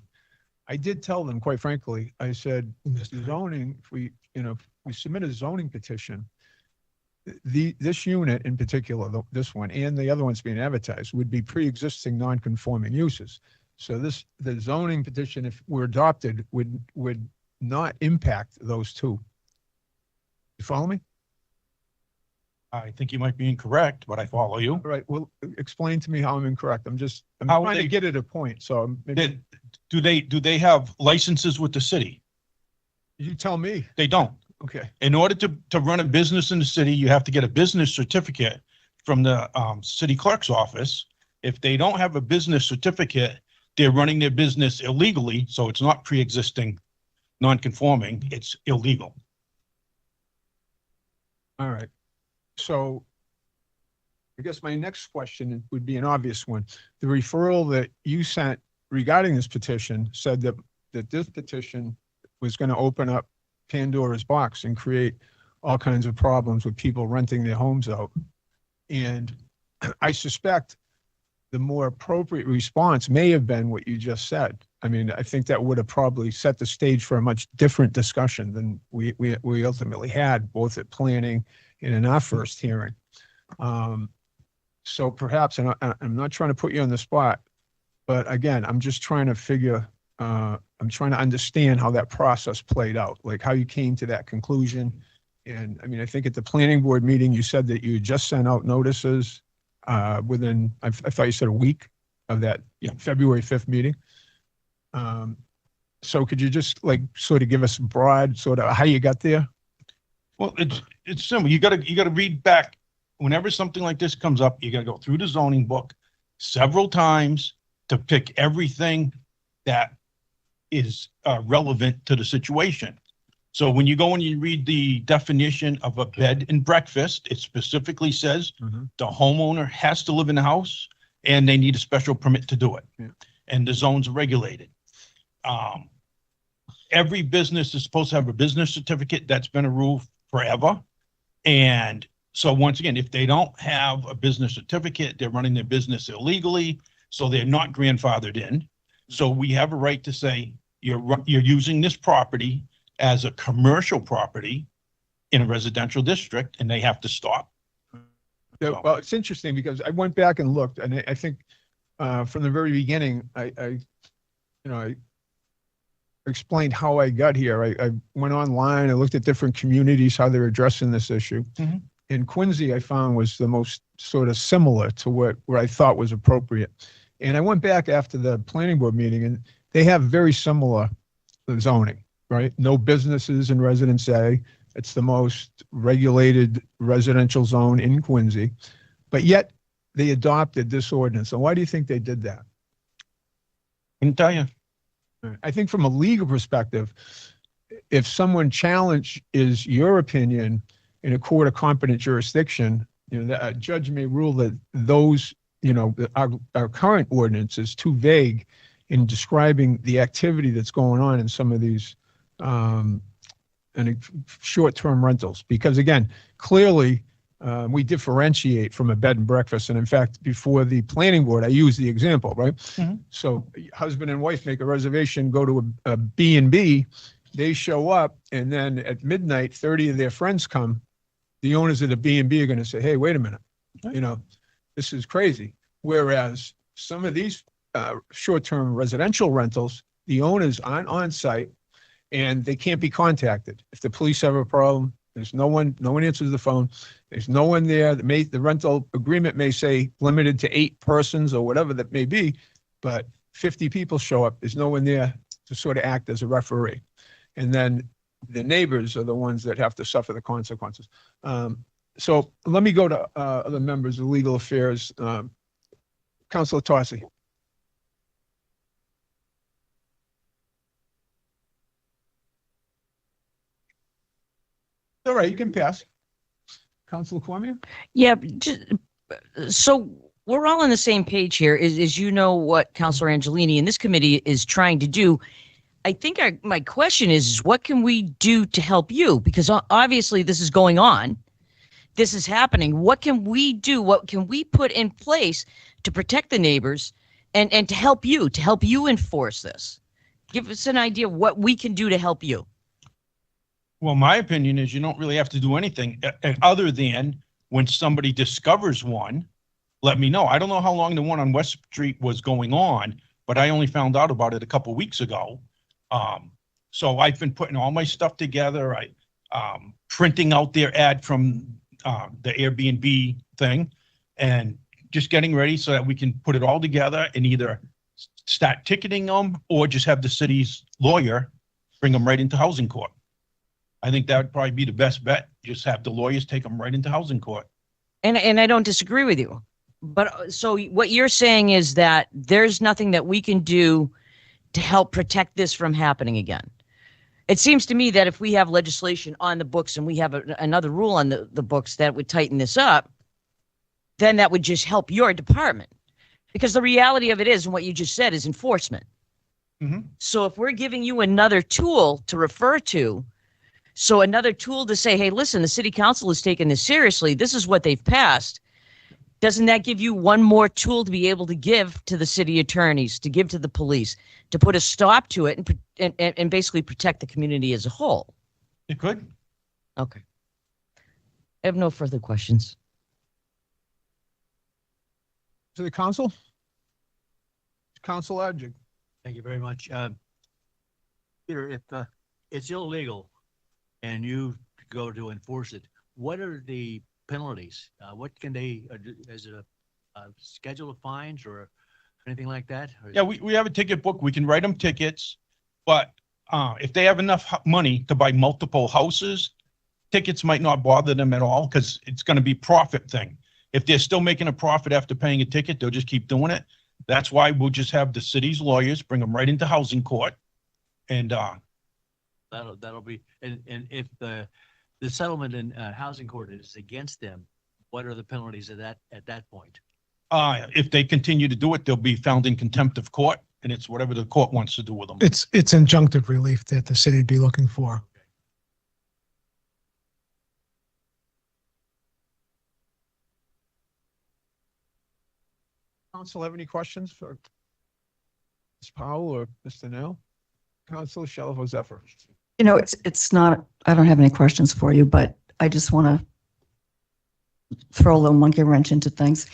I did tell them, quite frankly, I said, zoning, if we submit a zoning petition, this unit in particular, this one, and the other ones being advertised, would be pre-existing non-conforming uses. So the zoning petition, if we're adopted, would not impact those two. You follow me? I think you might be incorrect, but I follow you. All right, well, explain to me how I'm incorrect. I'm How trying they- to get at a point, so maybe Do they have licenses with the city? you tell me. They don't. Okay. In order to run a business in the city, you have to get a business certificate from the city clerk's office. If they don't have a business certificate, they're running their business illegally, so it's not pre-existing non-conforming, it's illegal. All right. So I guess my next question would be an obvious one. The referral that you sent regarding this petition said that this petition was going to open up Pandora's box and create all kinds of problems with people renting their homes out. And I suspect the more appropriate response may have been what you just said. I mean, I think that would have probably set the stage for a much different discussion than we ultimately had, both at planning and in our first hearing. So perhaps, and I'm not trying to put you on the spot, but again, I'm just trying to figure, I'm trying to understand how that process played out, like how you came to that conclusion. And I mean, I think at the planning board meeting, you said that you had just sent out notices within, I thought you said a week of that February 5th meeting. So could you just like sort of give us broad sort of how you got there? Well, it's simple. You gotta read back. Whenever something like this comes up, you gotta go through the zoning book several times to pick everything that is relevant to the situation. So when you go and you read the definition of a bed and breakfast, it specifically says the homeowner has to live in the house and they need a special permit to do it. Yeah. And the zones are regulated. Every business is supposed to have a business certificate. That's been a rule forever. And so once again, if they don't have a business certificate, they're running their business illegally, so they're not grandfathered in. So we have a right to say, you're using this property as a commercial property in a residential district, and they have to stop. Yeah, well, it's interesting because I went back and looked, and I think from the very beginning, I explained how I got here. I went online, I looked at different communities, how they're addressing this issue. And Quincy, I found, was the most sort of similar to what I thought was appropriate. And I went back after the planning board meeting, and they have very similar zoning, right? No businesses in Residence A. It's the most regulated residential zone in Quincy, but yet they adopted this ordinance. And why do you think they did that? I can tell you. I think from a legal perspective, if someone challenges your opinion in a court of competent jurisdiction, a judge may rule that those, our current ordinance is too vague in describing the activity that's going on in some of these short-term rentals. Because again, clearly we differentiate from a bed and breakfast. And in fact, before the planning board, I use the example, right? So husband and wife make a reservation, go to a B&B, they show up, and then at midnight, 30 of their friends come. The owners of the B&B are going to say, hey, wait a minute, this is crazy. Whereas some of these short-term residential rentals, the owners aren't on site and they can't be contacted. If the police have a problem, there's no one answers the phone. There's no one there. The rental agreement may say limited to 8 persons or whatever that may be, but 50 people show up. There's no one there to sort of act as a referee. And then the neighbors are the ones that have to suffer the consequences. So let me go to other members of legal affairs. Councilor Tossi. All right, you can pass. Councilor Cormier? Yeah, so we're all on the same page here. As you know what Councilor Angelini and this committee is trying to do. I think my question is what can we do to help you? Because obviously this is going on. This is happening. What can we do? What can we put in place to protect the neighbors and to help you enforce this? Give us an idea of what we can do to help you. Well, my opinion is you don't really have to do anything other than when somebody discovers one, let me know. I don't know how long the one on West Street was going on, but I only found out about it a couple of weeks ago. So I've been putting all my stuff together. Printing out their ad from the Airbnb thing and just getting ready so that we can put it all together and either start ticketing them or just have the city's lawyer bring them right into housing court. I think that would probably be the best bet. Just have the lawyers take them right into housing court. And I don't disagree with you. But so what you're saying is that there's nothing that we can do to help protect this from happening again. It seems to me that if we have legislation on the books and we have another rule on the books that would tighten this up, then that would just help your department. Because the reality of it is, and what you just said, is enforcement. So if we're giving you another tool to refer to, so another tool to say, hey, listen, the city council is taking this seriously. This is what they've passed. Doesn't that give you one more tool to be able to give to the city attorneys, to give to the police, to put a stop to it and basically protect the community as a whole? It could. Okay. I have no further questions. To the council? Council Adjunct. Thank you very much. Peter, if it's illegal and you go to enforce it, what are the penalties? What can they, is it a schedule of fines or anything like that? Or is Yeah, we have a ticket book. We can write them tickets, but if they have enough money to buy multiple houses, tickets might not bother them at all because it's going to be profit thing. If they're still making a profit after paying a ticket, they'll just keep doing it. That's why we'll just have the city's lawyers bring them right into housing court. And that'll be, and if the settlement in housing court is against them, what are the penalties at that point? if they continue to do it, they'll be found in contempt of court, and it's whatever the court wants to do with them. It's injunctive relief that the city'd be looking for. Council have any questions for Ms. Powell or Mr. Nell? Council Shalfo Zephyr. You know, it's not, I don't have any questions for you, but I just want to throw a little monkey wrench into things.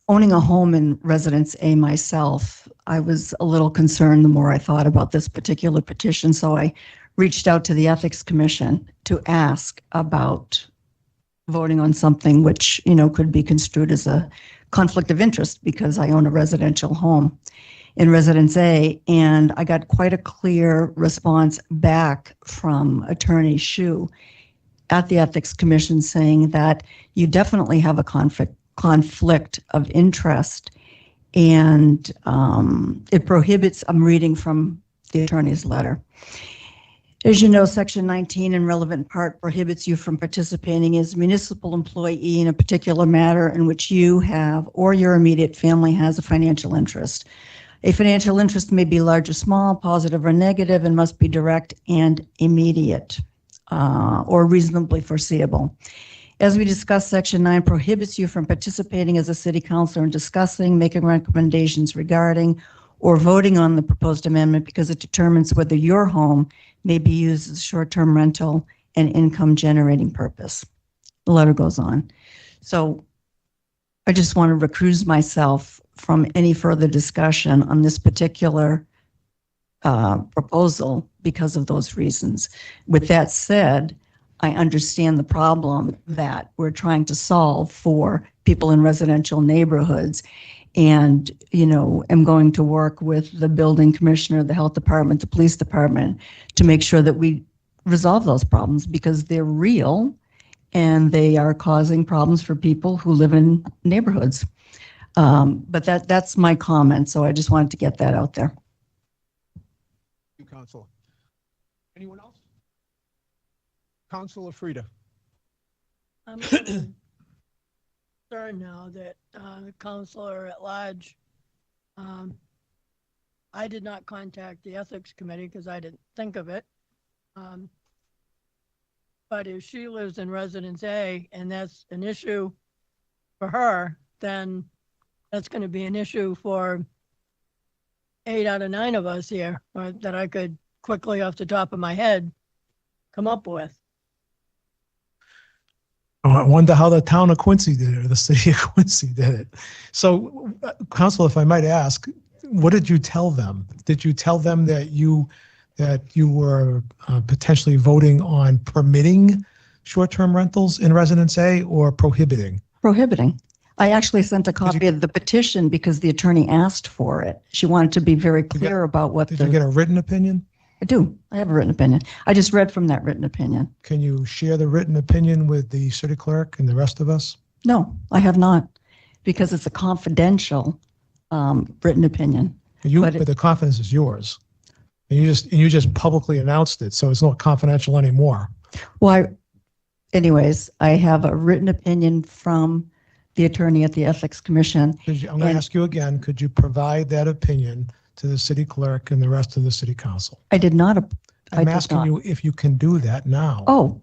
Owning a home in Residence A myself, I was a little concerned the more I thought about this particular petition. So I reached out to the Ethics Commission to ask about voting on something which, you know, could be construed as a conflict of interest because I own a residential home in Residence A, and I got quite a clear response back from Attorney Shu at the Ethics Commission saying that you definitely have a conflict of interest, and it prohibits, I'm reading from the attorney's letter. As you know, Section 19 in relevant part prohibits you from participating as a municipal employee in a particular matter in which you have or your immediate family has a financial interest. A financial interest may be large or small, positive or negative, and must be direct and immediate or reasonably foreseeable. As we discussed, Section 9 prohibits you from participating as a city councilor in discussing, making recommendations regarding, or voting on the proposed amendment because it determines whether your home may be used as a short-term rental and income generating purpose. The letter goes on. So I just want to recuse myself from any further discussion on this particular proposal because of those reasons. With that said, I understand the problem that we're trying to solve for people in residential neighborhoods, and, you know, am going to work with the building commissioner, the health department, the police department to make sure that we resolve those problems because they're real and they are causing problems for people who live in neighborhoods. But that's my comment, so I just wanted to get that out there. You, Council. Anyone else? Councilor Frida. I'm concerned now that the counselor at large, I did not contact the ethics committee because I didn't think of it. But if she lives in Residence A and that's an issue for her, then that's going to be an issue for 8 out of 9 of us here, or that I could quickly off the top of my head come up with. I wonder how the town of Quincy did it, or the city of Quincy did it. So, Council, if I might ask, what did you tell them? Did you tell them that you were potentially voting on permitting short-term rentals in Residence A or prohibiting? Prohibiting. I actually sent a copy of the petition because the attorney asked for it. She wanted to be very clear about what Did you get a written opinion? I do. I have a written opinion. I just read from that written opinion. Can you share the written opinion with the city clerk and the rest of us? No, I have not, because it's a confidential written opinion. But the confidence is yours. And you just publicly announced it, so it's not confidential anymore. Well, anyways, I have a written opinion from the attorney at the Ethics Commission. I'm going to ask you again, could you provide that opinion to the city clerk and the rest of the city council? I did not. I'm asking you if you can do that now. Oh.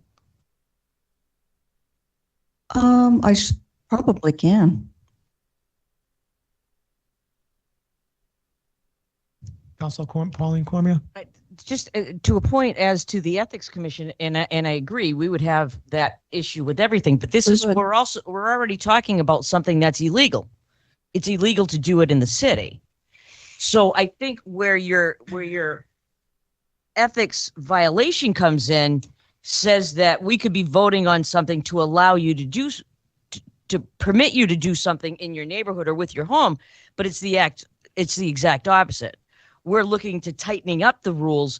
Probably can. Council Pauline Cormier? Just to a point as to the Ethics Commission, and I agree, we would have that issue with everything, but this is, we're already talking about something that's illegal. It's illegal to do it in the city. So I think where your ethics violation comes in says that we could be voting on something to allow you to do, to permit you to do something in your neighborhood or with your home, but it's the exact opposite. We're looking to tightening up the rules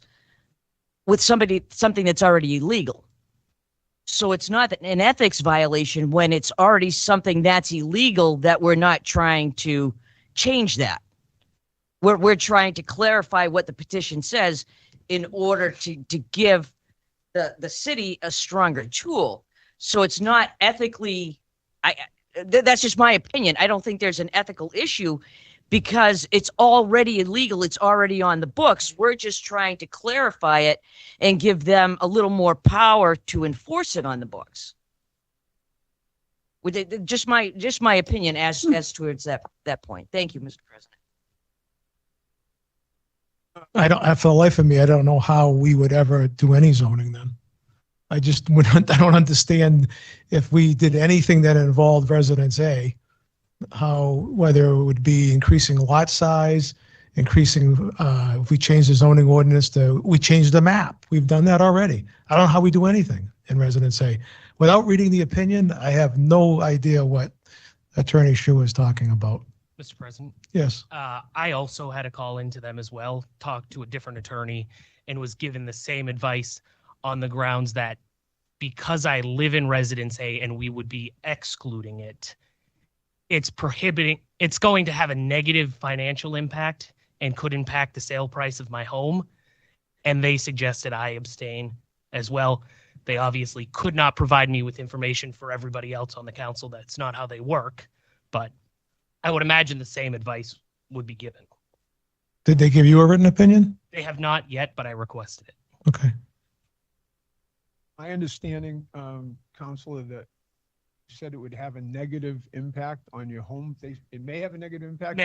with something that's already illegal. So it's not an ethics violation when it's already something that's illegal that we're not trying to change that. We're trying to clarify what the petition says in order to give the city a stronger tool. So it's not ethically, that's just my opinion. I don't think there's an ethical issue because it's already illegal. It's already on the books. We're just trying to clarify it and give them a little more power to enforce it on the books. With it, just my opinion as towards that point. Thank you, Mr. President. For the life of me, I don't know how we would ever do any zoning then. I don't understand if we did anything that involved Residence A, whether it would be increasing lot size, if we change the zoning ordinance we change the map. We've done that already. I don't know how we do anything in Residence A. Without reading the opinion, I have no idea what Attorney Shu is talking about. Mr. President? Yes. I also had a call into them as well, talked to a different attorney, and was given the same advice on the grounds that because I live in Residence A and we would be excluding it, it's going to have a negative financial impact and could impact the sale price of my home. And they suggested I abstain as well. They obviously could not provide me with information for everybody else on the council. That's not how they work, but I would imagine the same advice would be given. Did they give you a written opinion? They have not yet, but I requested it. Okay. My understanding, Counselor, that you said it would have a negative impact on your home. It may have a negative impact.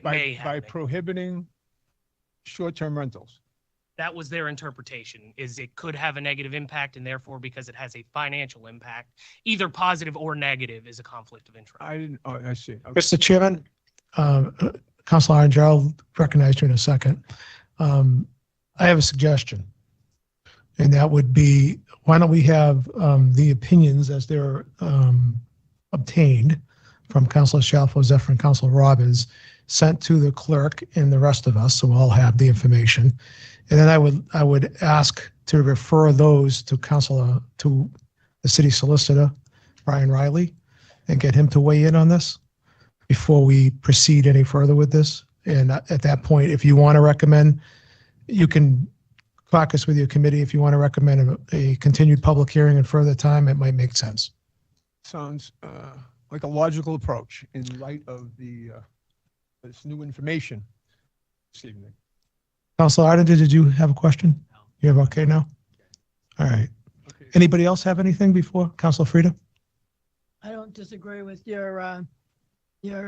By prohibiting short-term rentals. That was their interpretation, is it could have a negative impact, and therefore, because it has a financial impact, either positive or negative, is a conflict of interest. I see. Okay. Mr. Chairman, Councilor Orange, I'll recognize you in a second. I have a suggestion, and that would be, why don't we have the opinions as they're obtained from Councilor Shalfo, Zephyr, and Councilor Robbins sent to the clerk and the rest of us, so we'll all have the information. And then I would ask to refer those to the city solicitor, Brian Riley, and get him to weigh in on this before we proceed any further with this. And at that point, if you want to recommend, you can caucus with your committee. If you want to recommend a continued public hearing and further time, it might make sense. Sounds like a logical approach in light of this new information this evening. Councilor Arden, did you have a question? No. You have okay now? All right. Okay. Anybody else have anything before? Councilor Frida? I don't disagree with your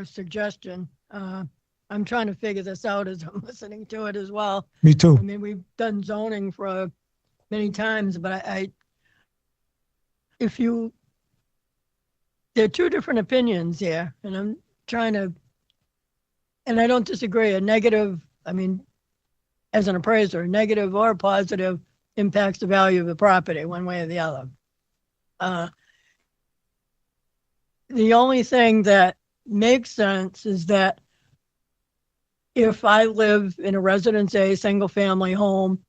suggestion. I'm trying to figure this out as I'm listening to it as well. Me too. I mean, we've done zoning for many times, but there are two different opinions here, and I'm trying to, and I don't disagree. A negative, I mean, as an appraiser, negative or positive impacts the value of the property one way or the other. The only thing that makes sense is that if I live in a Residence A single family home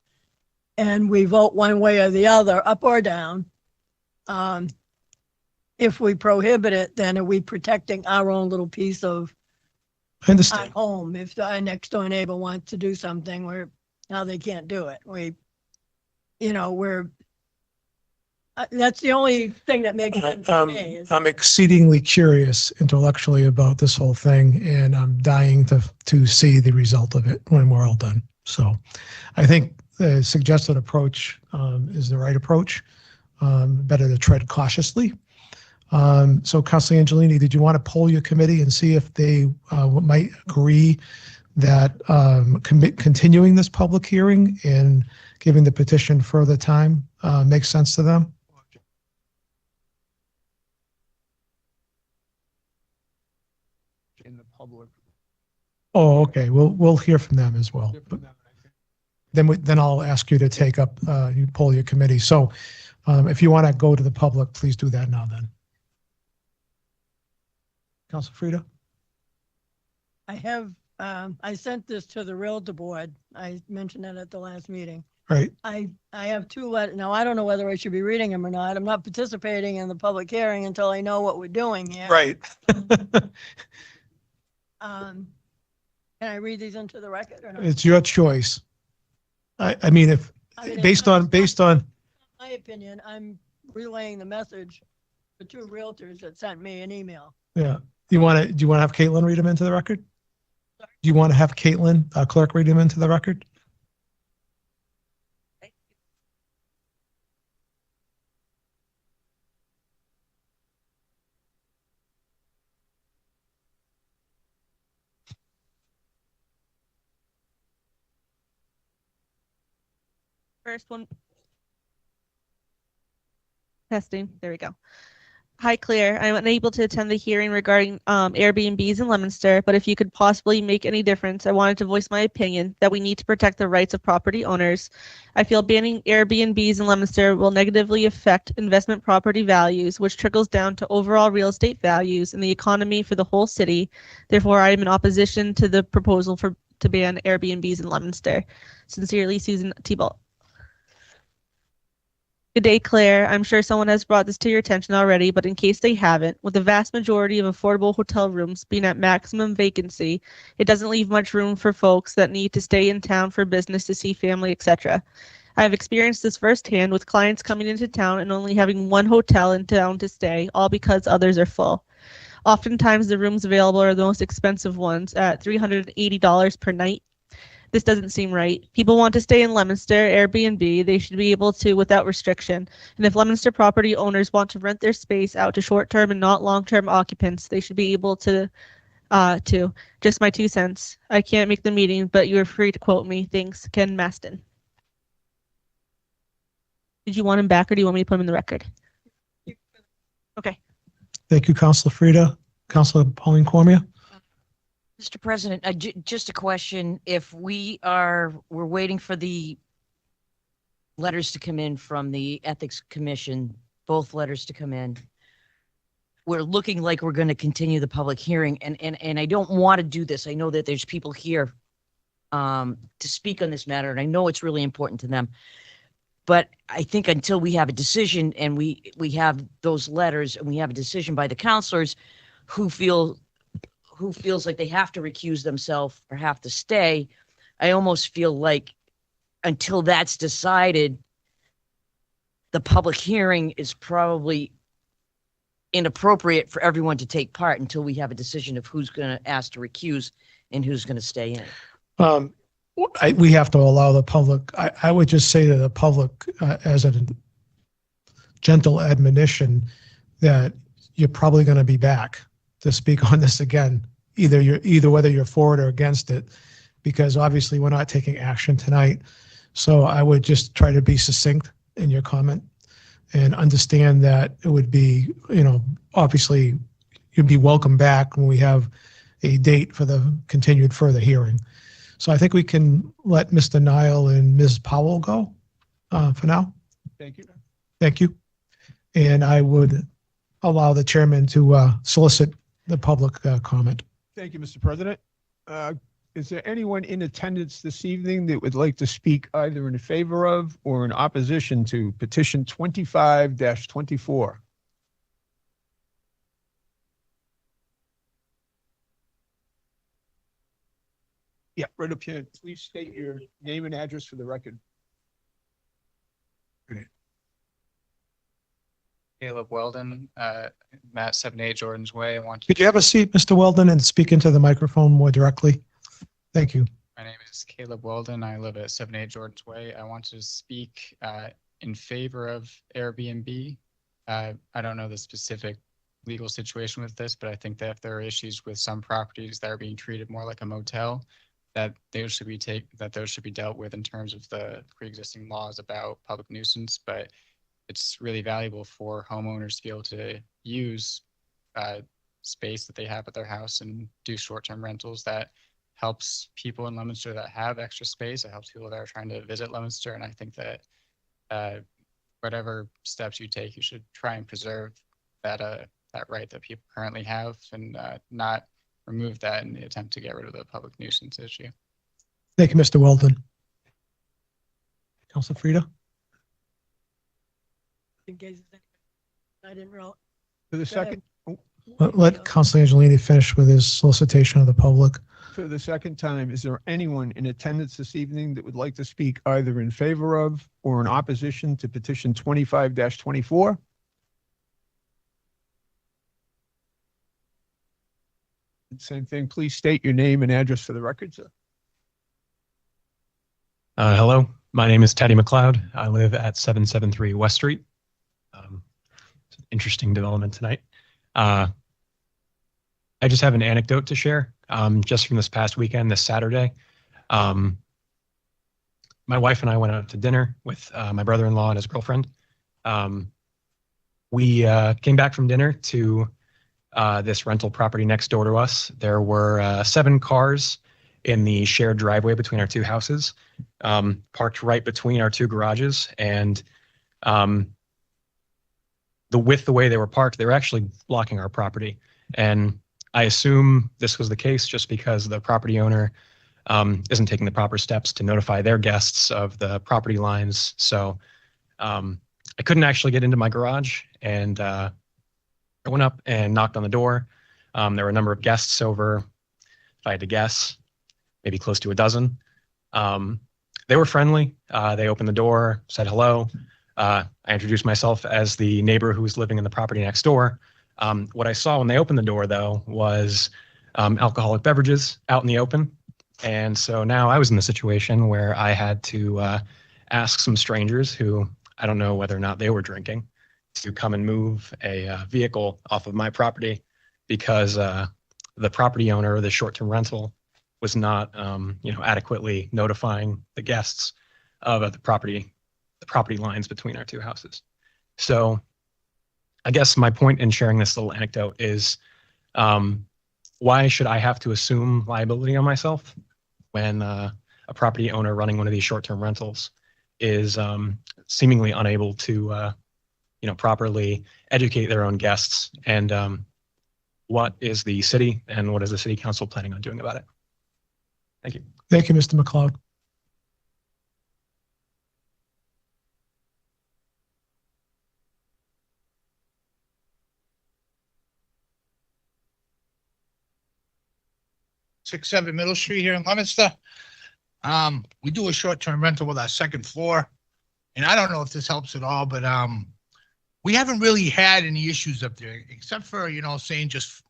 and we vote one way or the other, up or down, if we prohibit it, then are we protecting our own little piece of I understand. our home? If our next door neighbor wants to do something where now they can't do it, that's the only thing that makes sense to me. I'm exceedingly curious intellectually about this whole thing, and I'm dying to see the result of it when we're all done. So I think the suggested approach is the right approach. Better to tread cautiously. So Councilor Angelini, did you want to poll your committee and see if they might agree that continuing this public hearing and giving the petition further time makes sense to them? In the public. Oh, okay. We'll hear from them as well. Then I'll ask you to take up, you poll your committee. So if you want to go to the public, please do that now then. Councilor Frida? I have, I sent this to the Realtor Board. I mentioned that at the last meeting. Right. I have two letters. Now, I don't know whether I should be reading them or not. I'm not participating in the public hearing until I know what we're doing here. Right. Can I read these into the record or not? It's your choice. I mean, if based on my opinion, I'm relaying the message for two realtors that sent me an email. yeah. Do you want to have Caitlin read them into the record? Do you want to have Caitlin, clerk, read them into the record? First one. Testing. There we go. Hi, Claire. I'm unable to attend the hearing regarding Airbnbs in Leominster, but if you could possibly make any difference, I wanted to voice my opinion that we need to protect the rights of property owners. I feel banning Airbnbs in Leominster will negatively affect investment property values, which trickles down to overall real estate values and the economy for the whole city. Therefore, I am in opposition to the proposal to ban Airbnbs in Leominster. Sincerely, Susan Thibault. Good day, Claire. I'm sure someone has brought this to your attention already, but in case they haven't, with the vast majority of affordable hotel rooms being at maximum vacancy, it doesn't leave much room for folks that need to stay in town for business, to see family, etc. I have experienced this firsthand with clients coming into town and only having one hotel in town to stay, all because others are full. Oftentimes, the rooms available are the most expensive ones at $380 per night. This doesn't seem right. People want to stay in Leominster, Airbnb. They should be able to without restriction. And if Leominster property owners want to rent their space out to short-term and not long-term occupants, they should be able to. Just my 2 cents. I can't make the meeting, but you are free to quote me. Thanks, Ken Maston. Did you want him back or do you want me to put him in the record? Okay. Thank you, Councilor Frida. Councilor Pauline Cormier? Mr. President, just a question. If we're waiting for the letters to come in from the Ethics Commission, both letters to come in, we're looking like we're going to continue the public hearing. And I don't want to do this. I know that there's people here to speak on this matter, and I know it's really important to them. But I think until we have a decision and we have those letters and we have a decision by the counselors who feels like they have to recuse themselves or have to stay, I almost feel like until that's decided, the public hearing is probably inappropriate for everyone to take part until we have a decision of who's going to ask to recuse and who's going to stay in. We have to allow the public. I would just say to the public as a gentle admonition that you're probably going to be back to speak on this again, either whether you're for it or against it, because obviously we're not taking action tonight. So I would just try to be succinct in your comment and understand that it would be, obviously you'd be welcome back when we have a date for the continued further hearing. So I think we can let Mr. Nile and Ms. Powell go for now. Thank you. Thank you. And I would allow the chairman to solicit the public comment. Thank you, Mr. President. Is there anyone in attendance this evening that would like to speak either in favor of or in opposition to petition 25-24? Yeah, right up here. Please state your name and address for the record. Caleb Weldon, Matt 7A Jordan's Way. Could you have a seat, Mr. Weldon, and speak into the microphone more directly? Thank you. My name is Caleb Weldon. I live at 7A Jordan's Way. I want to speak in favor of Airbnb. I don't know the specific legal situation with this, but I think that if there are issues with some properties that are being treated more like a motel, that those should be dealt with in terms of the pre-existing laws about public nuisance. But it's really valuable for homeowners to be able to use space that they have at their house and do short-term rentals. That helps people in Leominster that have extra space. It helps people that are trying to visit Leominster. And I think that whatever steps you take, you should try and preserve that right that people currently have, and not remove that in the attempt to get rid of the public nuisance issue. Thank you, Mr. Weldon. Councilor Frida? In case I didn't realize. For the second, Let Councilor Angelini finish with his solicitation of the public. for the second time, is there anyone in attendance this evening that would like to speak either in favor of or in opposition to petition 25-24? Same thing. Please state your name and address for the record, sir. Hello, my name is Teddy McLeod. I live at 773 West Street. It's an interesting development tonight. I just have an anecdote to share. Just from this past weekend, this Saturday, my wife and I went out to dinner with my brother-in-law and his girlfriend. We came back from dinner to this rental property next door to us. There were 7 cars in the shared driveway between our 2 houses, parked right between our 2 garages. And the way they were parked, they were actually blocking our property. And I assume this was the case just because the property owner isn't taking the proper steps to notify their guests of the property lines. So I couldn't actually get into my garage, and I went up and knocked on the door. There were a number of guests over, if I had to guess, maybe close to a dozen. They were friendly. They opened the door, said hello. I introduced myself as the neighbor who was living in the property next door. What I saw when they opened the door, though, was alcoholic beverages out in the open. And so now I was in the situation where I had to ask some strangers who I don't know whether or not they were drinking to come and move a vehicle off of my property, because the property owner of the short-term rental was not adequately notifying the guests of the property lines between our 2 houses. So I guess my point in sharing this little anecdote is, why should I have to assume liability on myself when a property owner running one of these short-term rentals is seemingly unable to properly educate their own guests? And what is the city and what is the city council planning on doing about it? Thank you. Thank you, Mr. McLeod. Six, 7 Middle Street here in Leominster. We do a short-term rental with our second floor, and I don't know if this helps at all, but we haven't really had any issues up there, except for, saying just,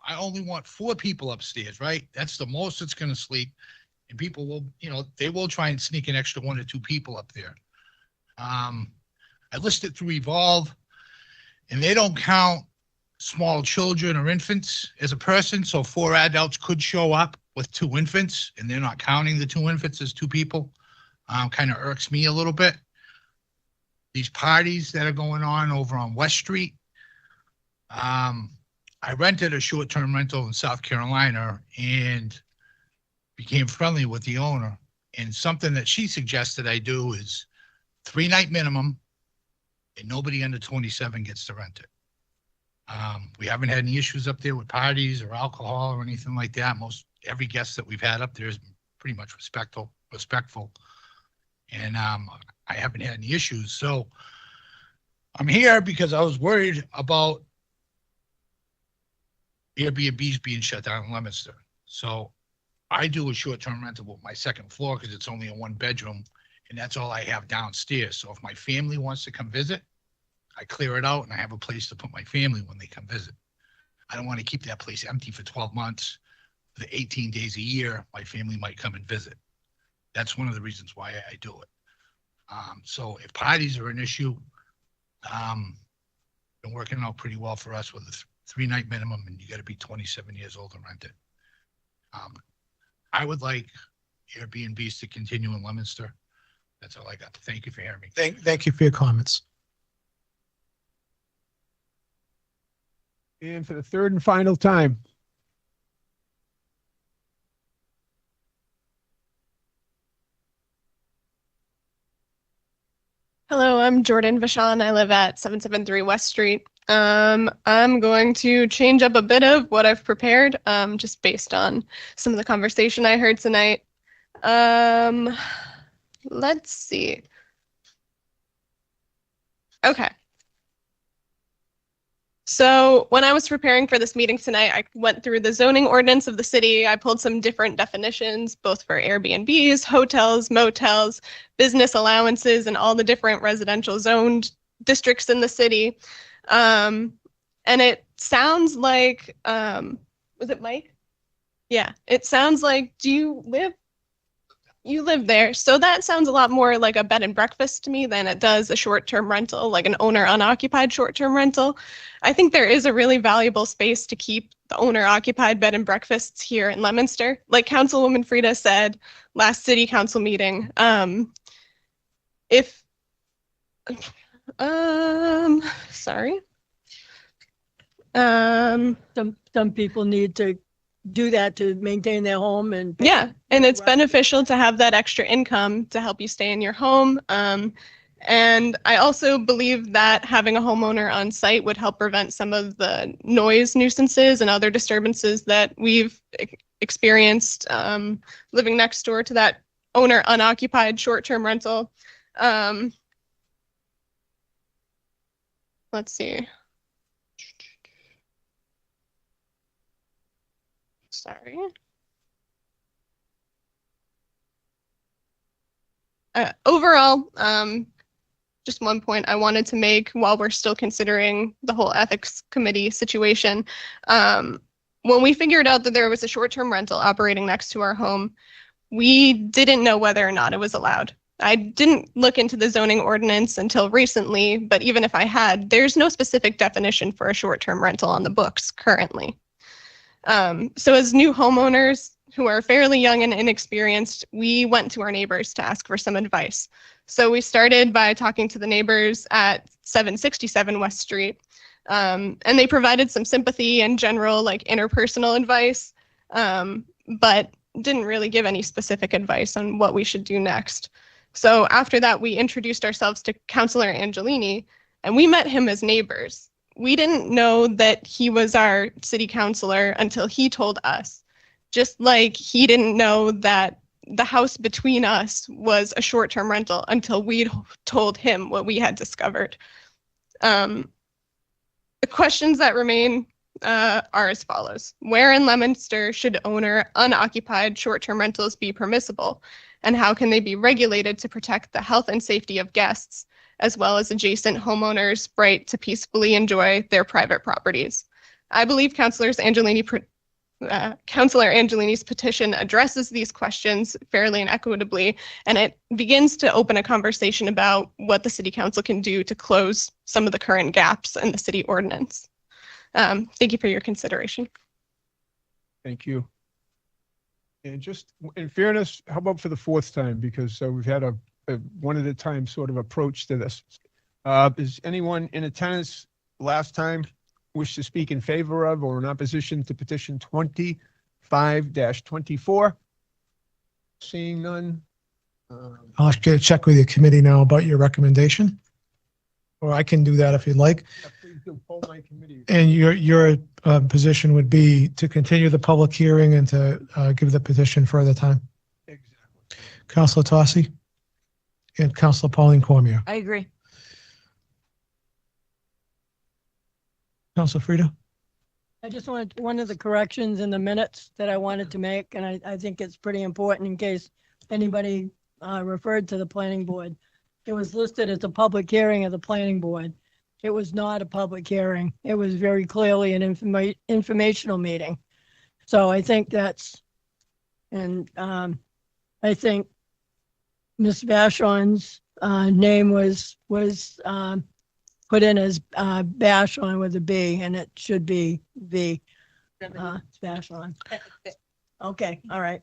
I only want 4 people upstairs, right? That's the most it's going to sleep, and people will, they will try and sneak an extra 1 or 2 people up there. I listed through Evolve, and they don't count small children or infants as a person, so 4 adults could show up with 2 infants, and they're not counting the 2 infants as 2 people. Kind of irks me a little bit. These parties that are going on over on West Street. I rented a short-term rental in South Carolina and became friendly with the owner. And something that she suggested I do is 3-night minimum, and nobody under 27 gets to rent it. We haven't had any issues up there with parties or alcohol or anything like that. Every guest that we've had up there is pretty much respectful. And I haven't had any issues. So I'm here because I was worried about Airbnbs being shut down in Leominster. So I do a short-term rental with my second floor because it's only a 1-bedroom, and that's all I have downstairs. So if my family wants to come visit, I clear it out and I have a place to put my family when they come visit. I don't want to keep that place empty for 12 months. For the 18 days a year, my family might come and visit. That's one of the reasons why I do it. So if parties are an issue, been working out pretty well for us with 3-night minimum, and you got to be 27 years old to rent it. I would like Airbnbs to continue in Leominster. That's all I got. Thank you for hearing me. Thank you for your comments. And for the third and final time, Hello, I'm Jordan Vachon. I live at 773 West Street. I'm going to change up a bit of what I've prepared, just based on some of the conversation I heard tonight. Let's see. Okay. So when I was preparing for this meeting tonight, I went through the zoning ordinance of the city. I pulled some different definitions, both for Airbnbs, hotels, motels, business allowances, and all the different residential zoned districts in the city. And it sounds like, was it Mike? Yeah, it sounds like, you live there. So that sounds a lot more like a bed and breakfast to me than it does a short-term rental, like an owner unoccupied short-term rental. I think there is a really valuable space to keep the owner occupied bed and breakfasts here in Leominster. Like Councilwoman Frida said last city council meeting, sorry. Some people need to do that to maintain their home and yeah, and it's beneficial to have that extra income to help you stay in your home. And I also believe that having a homeowner on site would help prevent some of the noise nuisances and other disturbances that we've experienced living next door to that owner unoccupied short-term rental. Let's see. Sorry. Overall, just one point I wanted to make while we're still considering the whole ethics committee situation. When we figured out that there was a short-term rental operating next to our home, we didn't know whether or not it was allowed. I didn't look into the zoning ordinance until recently, but even if I had, there's no specific definition for a short-term rental on the books currently. So as new homeowners who are fairly young and inexperienced, we went to our neighbors to ask for some advice. So we started by talking to the neighbors at 767 West Street, and they provided some sympathy and general like interpersonal advice, but didn't really give any specific advice on what we should do next. So after that, we introduced ourselves to Councilor Angelini, and we met him as neighbors. We didn't know that he was our city councilor until he told us, just like he didn't know that the house between us was a short-term rental until we told him what we had discovered. The questions that remain are as follows. Where in Leominster should owner unoccupied short-term rentals be permissible? And how can they be regulated to protect the health and safety of guests, as well as adjacent homeowners' right to peacefully enjoy their private properties? I believe Councilor Angelini's petition addresses these questions fairly and equitably, and it begins to open a conversation about what the city council can do to close some of the current gaps in the city ordinance. Thank you for your consideration. thank you. And just in fairness, how about for the fourth time? Because we've had a one at a time sort of approach to this. Is anyone in attendance last time wish to speak in favor of or in opposition to petition 25-24? Seeing none. I'll have to check with your committee now about your recommendation. Or I can do that if you'd like. Please do poll my committee. And your position would be to continue the public hearing and to give the petition further time. Exactly. Councilor Tossi and Councilor Pauline Cormier. I agree. Councilor Frida? I just wanted one of the corrections in the minutes that I wanted to make, and I think it's pretty important in case anybody referred to the planning board. It was listed as a public hearing of the planning board. It was not a public hearing. It was very clearly an informational meeting. So I think that's, and I think Ms. Vachon's name was put in as Bashon with a B, and it should be V. It's Bashon. Okay, all right.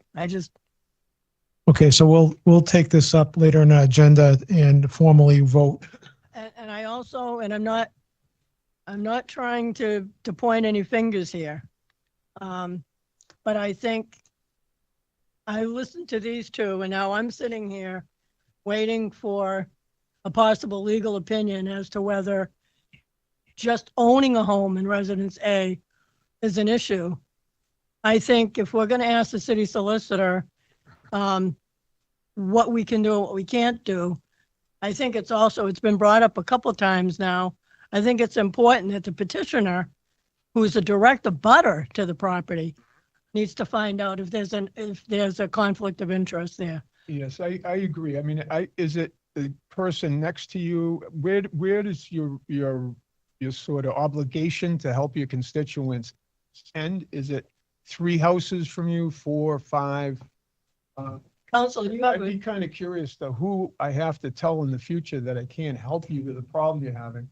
Okay, so we'll take this up later in our agenda and formally vote. And I also, and I'm not trying to point any fingers here. But I think I listened to these two, and now I'm sitting here waiting for a possible legal opinion as to whether just owning a home in Residence A is an issue. I think if we're going to ask the city solicitor what we can do and what we can't do, I think it's been brought up a couple of times now. I think it's important that the petitioner, who's a direct abutter to the property, needs to find out if there's a conflict of interest there. Yes, I agree. I mean, is it the person next to you? Where does your sort of obligation to help your constituents end? Is it 3 houses from you, 4, 5? Council, I'd be kind of curious to who I have to tell in the future that I can't help you with the problem you're having.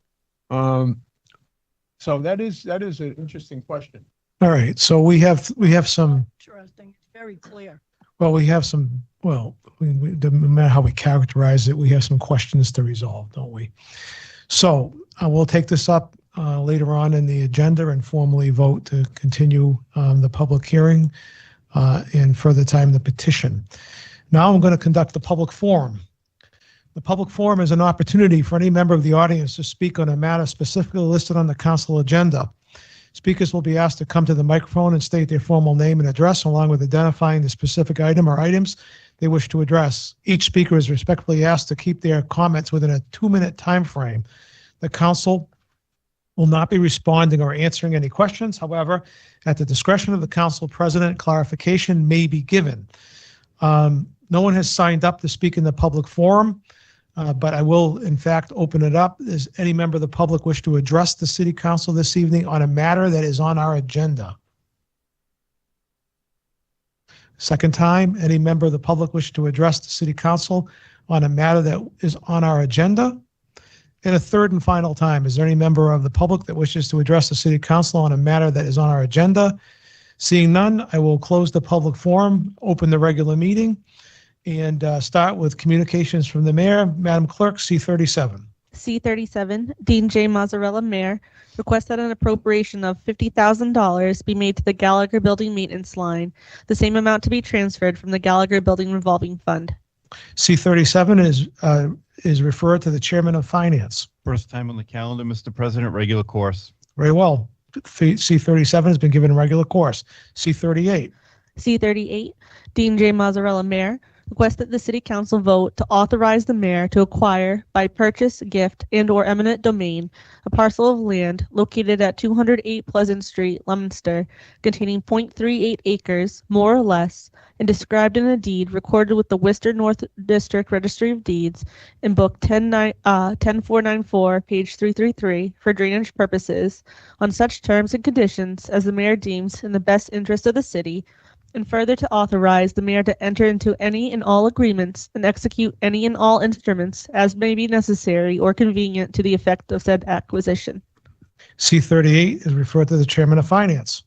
So that is an interesting question. All right, so we have some, Interesting. It's very clear. well, we have some, well, no matter how we characterize it, we have some questions to resolve, don't we? So we'll take this up later on in the agenda and formally vote to continue the public hearing and further time the petition. Now I'm going to conduct the public forum. The public forum is an opportunity for any member of the audience to speak on a matter specifically listed on the council agenda. Speakers will be asked to come to the microphone and state their formal name and address, along with identifying the specific item or items they wish to address. Each speaker is respectfully asked to keep their comments within a 2-minute time frame. The council will not be responding or answering any questions. However, at the discretion of the council president, clarification may be given. No one has signed up to speak in the public forum, but I will, in fact, open it up. Does any member of the public wish to address the city council this evening on a matter that is on our agenda? Second time, any member of the public wish to address the city council on a matter that is on our agenda? And a third and final time, is there any member of the public that wishes to address the city council on a matter that is on our agenda? Seeing none, I will close the public forum, open the regular meeting, and start with communications from the mayor. Madam Clerk, C-37. C-37, Dean J. Mazzarella, Mayor, requests that an appropriation of $50,000 be made to the Gallagher Building Maintenance Line, the same amount to be transferred from the Gallagher Building Revolving Fund. C-37 is referred to the Chairman of Finance. First time on the calendar, Mr. President, regular course. Very well. C-37 has been given regular course. C-38. C-38, Dean J. Mazzarella, Mayor, request that the City Council vote to authorize the mayor to acquire, by purchase, gift, and/or eminent domain, a parcel of land located at 208 Pleasant Street, Leominster, containing .38 acres, more or less, and described in a deed recorded with the Worcester North District Registry of Deeds in Book 10494, page 333, for drainage purposes, on such terms and conditions as the mayor deems in the best interest of the city, and further to authorize the mayor to enter into any and all agreements and execute any and all instruments as may be necessary or convenient to the effect of said acquisition. C-38 is referred to the Chairman of Finance.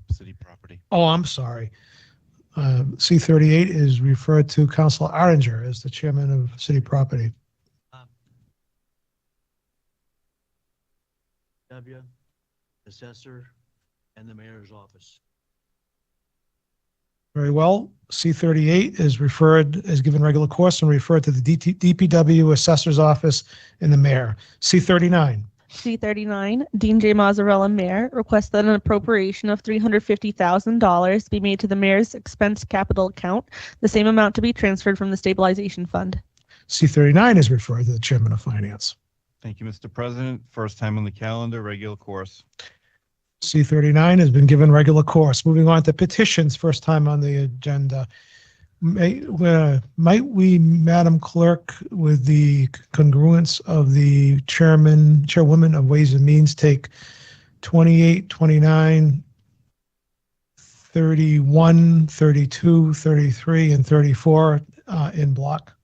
City property. Oh, I'm sorry. C-38 is referred to Councilor Arringer as the Chairman of City Property. W, assessor, and the mayor's office. Very well. C-38 is given regular course and referred to the DPW Assessor's Office and the Mayor. C-39. C-39, Dean J. Mazzarella, Mayor, requests that an appropriation of $350,000 be made to the mayor's expense capital account, the same amount to be transferred from the stabilization fund. C-39 is referred to the Chairman of Finance. Thank you, Mr. President. First time on the calendar, regular course. C-39 has been given regular course. Moving on to petitions, first time on the agenda. Might we, Madam Clerk, with the congruence of the chairwoman of Ways and Means, take 28, 29, 31, 32, 33, and 34 in block?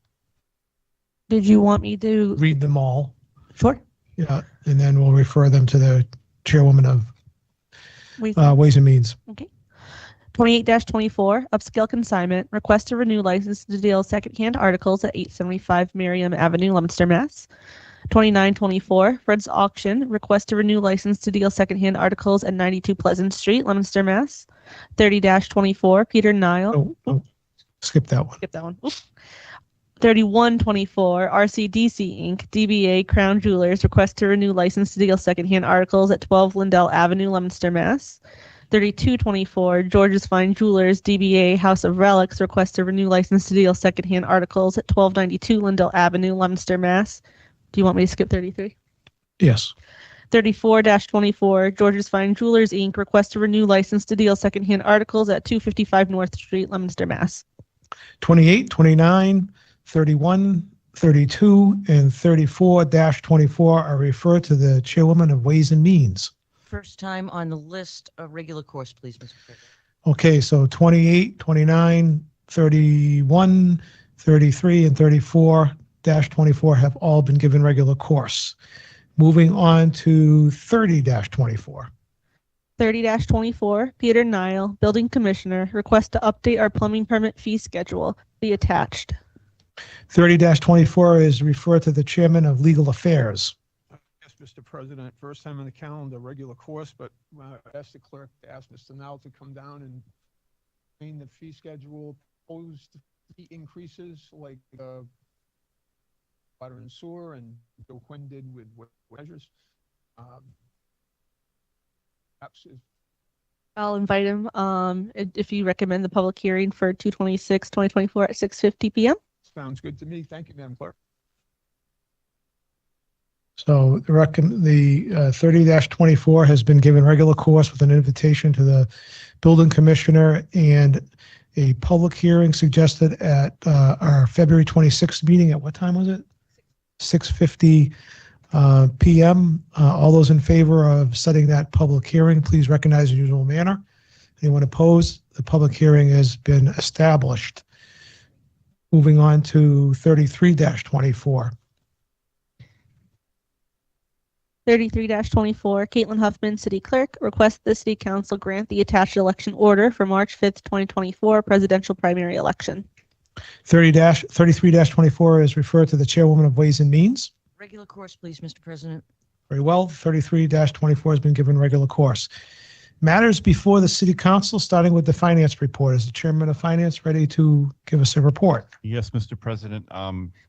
Did you want me to? read them all. Sure. Yeah, and then we'll refer them to the chairwoman of Ways Ways and Means. Okay. 28-24, upscale consignment, request to renew license to deal secondhand articles at 875 Merriam Avenue, Leominster, Mass. 29-24, Fred's Auction, request to renew license to deal secondhand articles at 92 Pleasant Street, Leominster, Mass. 30-24, Peter Nile. Skip that one. Skip that one. 31-24, RCDC Inc., DBA Crown Jewelers, request to renew license to deal secondhand articles at 12 Lindell Avenue, Leominster, Mass. 32-24, George's Fine Jewelers, DBA House of Relics, request to renew license to deal secondhand articles at 1292 Lindell Avenue, Leominster, Mass. Do you want me to skip 33? Yes. 34-24, George's Fine Jewelers Inc., request to renew license to deal secondhand articles at 255 North Street, Leominster, Mass. 28, 29, 31, 32, and 34-24 are referred to the chairwoman of Ways and Means. First time on the list of regular course, please, Mr. President. Okay, so 28, 29, 31, 33, and 34-24 have all been given regular course. Moving on to 30-24. 30-24, Peter Nile, Building Commissioner, request to update our plumbing permit fee schedule. Be attached. 30-24 is referred to the chairman of Legal Affairs. Yes, Mr. President, first time on the calendar, regular course, but I asked the clerk to ask Mr. Nile to come down and explain the fee schedule, proposed fee increases like water and sewer, and Joe Quinn did with measures. Perhaps I'll invite him if you recommend the public hearing for 2/26/2024 at 6:50 p.m. sounds good to me. Thank you, Madam Clerk. So the 30-24 has been given regular course with an invitation to the building commissioner and a public hearing suggested at our February 26th meeting. At what time was it? 6:50 p.m. All those in favor of setting that public hearing, please recognize the usual manner. Anyone opposed? The public hearing has been established. Moving on to 33-24. 33-24, Caitlin Huffman, City Clerk, requests the City Council grant the attached election order for March 5th, 2024 presidential primary election. 33-24 is referred to the chairwoman of Ways and Means. Regular course, please, Mr. President. Very well. 33-24 has been given regular course. Matters before the City Council, starting with the Finance Report. Is the Chairman of Finance ready to give us a report? Yes, Mr. President.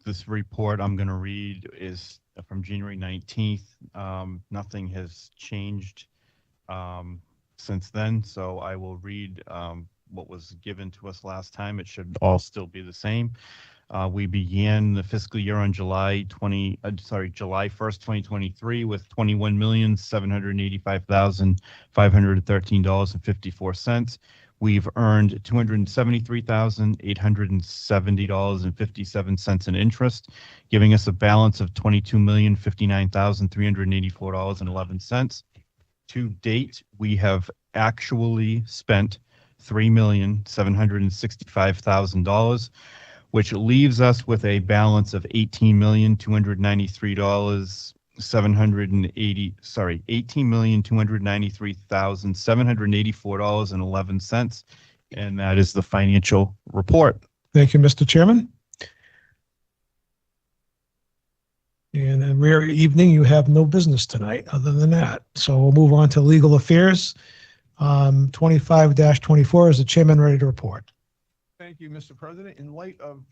This report I'm going to read is from January 19th. Nothing has changed since then, so I will read what was given to us last time. It should all still be the same. We began the fiscal year on July 1st, 2023 with $21,785,513.54. We've earned $273,870.57 in interest, giving us a balance of $22,059,384.11. To date, we have actually spent $3,765,000, which leaves us with a balance of $18,293,784.11, and that is the financial report. Thank you, Mr. Chairman. And a rare evening, you have no business tonight other than that. So we'll move on to Legal Affairs. 25-24 is the chairman ready to report. Thank you, Mr. President. In light of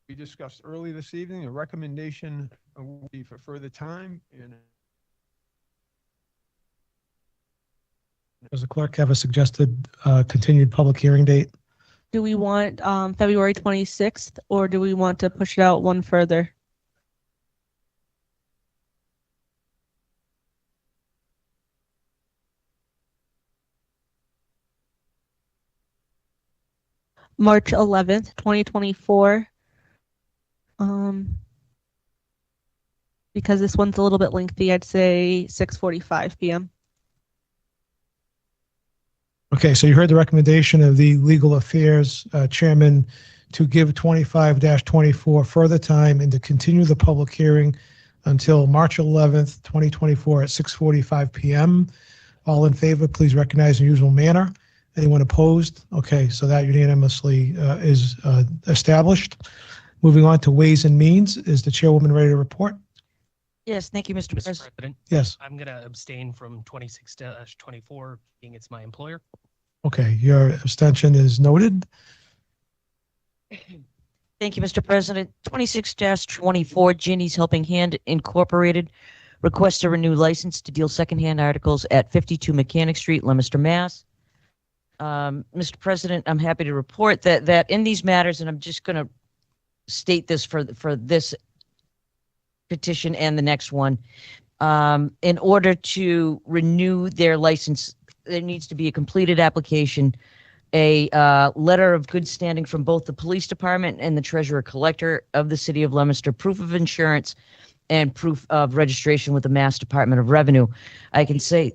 we discussed early this evening, a recommendation will be for further time. And does the clerk have a suggested continued public hearing date? Do we want February 26th, or do we want to push it out one further? March 11th, 2024. Because this one's a little bit lengthy, I'd say 6:45 p.m. Okay, so you heard the recommendation of the Legal Affairs Chairman to give 25-24 further time and to continue the public hearing until March 11th, 2024 at 6:45 PM. All in favor, please recognize in the usual manner. Anyone opposed? Okay, so that unanimously is established. Moving on to Ways and Means. Is the chairwoman ready to report? Yes, thank you, Mr. Mr. President. President. Yes. I'm going to abstain from 26-24, being it's my employer. Okay, your abstention is noted. Thank you, Mr. President. 26-24, Ginny's Helping Hand Incorporated requests to renew license to deal secondhand articles at 52 Mechanic Street, Leominster, Mass. Mr. President, I'm happy to report that in these matters, and I'm just going to state this for this petition and the next one, in order to renew their license, there needs to be a completed application, a letter of good standing from both the police department and the treasurer collector of the city of Leominster, proof of insurance, and proof of registration with the Mass Department of Revenue. I can say,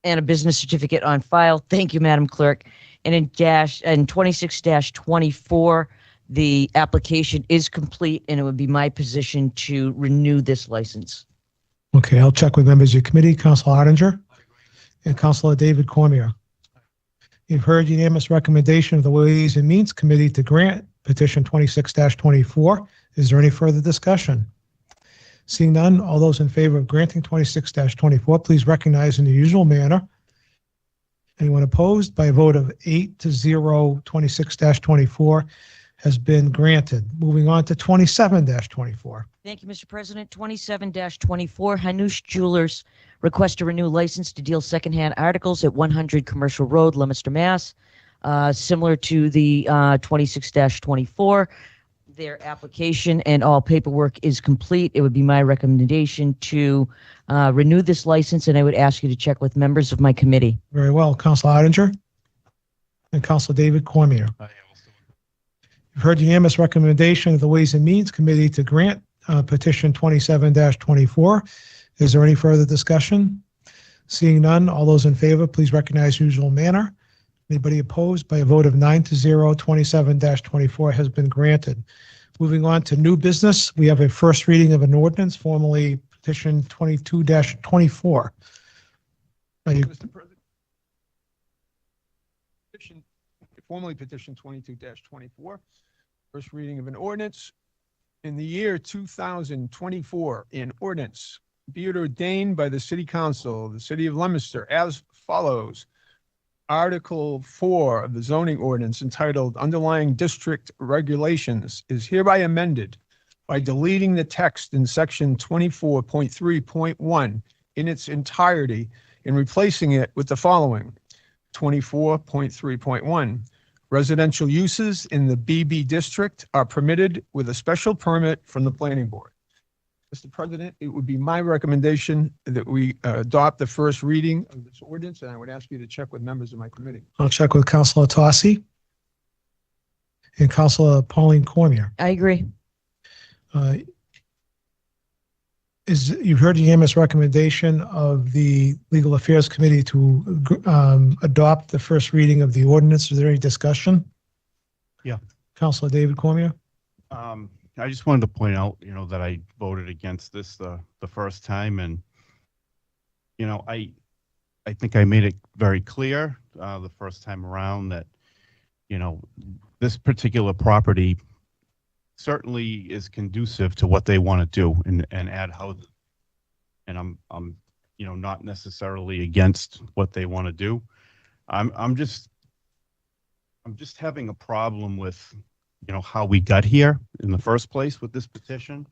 and a business certificate on file. Thank you, Madam Clerk. And in 26-24, the application is complete, and it would be my position to renew this license. Okay, I'll check with members of your committee. Councilor Ottinger and Councilor David Cormier. You've heard unanimous recommendation of the Ways and Means Committee to grant petition 26-24. Is there any further discussion? Seeing none, all those in favor of granting 26-24, please recognize in the usual manner. Anyone opposed? By a vote of 8-0, 26-24 has been granted. Moving on to 27-24. Thank you, Mr. President. 27-24, Hanush Jewelers request to renew license to deal secondhand articles at 100 Commercial Road, Leominster, Mass. Similar to the 26-24, their application and all paperwork is complete. It would be my recommendation to renew this license, and I would ask you to check with members of my committee. Very well. Councilor Ottinger and Councilor David Cormier. You've heard unanimous recommendation of the Ways and Means Committee to grant petition 27-24. Is there any further discussion? Seeing none, all those in favor, please recognize usual manner. Anybody opposed? By a vote of 9-0, 27-24 has been granted. Moving on to new business, we have a first reading of an ordinance, formerly petition 22-24. Mr. President. Formally petition 22-24. First reading of an ordinance. In the year 2024, an ordinance be it ordained by the City Council of the City of Leominster as follows. Article 4 of the zoning ordinance entitled Underlying District Regulations is hereby amended by deleting the text in section 24.3.1 in its entirety and replacing it with the following. 24.3.1 residential uses in the BB district are permitted with a special permit from the planning board. Mr. President, it would be my recommendation that we adopt the first reading of this ordinance, and I would ask you to check with members of my committee. I'll check with Councilor Tossi and Councilor Pauline Cormier. I agree. You've heard the unanimous recommendation of the Legal Affairs Committee to adopt the first reading of the ordinance. Is there any discussion? Yeah. Councilor David Cormier. I just wanted to point out, that I voted against this the first time, and I think I made it very clear the first time around that this particular property certainly is conducive to what they want to do and add housing. And I'm not necessarily against what they want to do. I'm just having a problem with how we got here in the first place with this petition.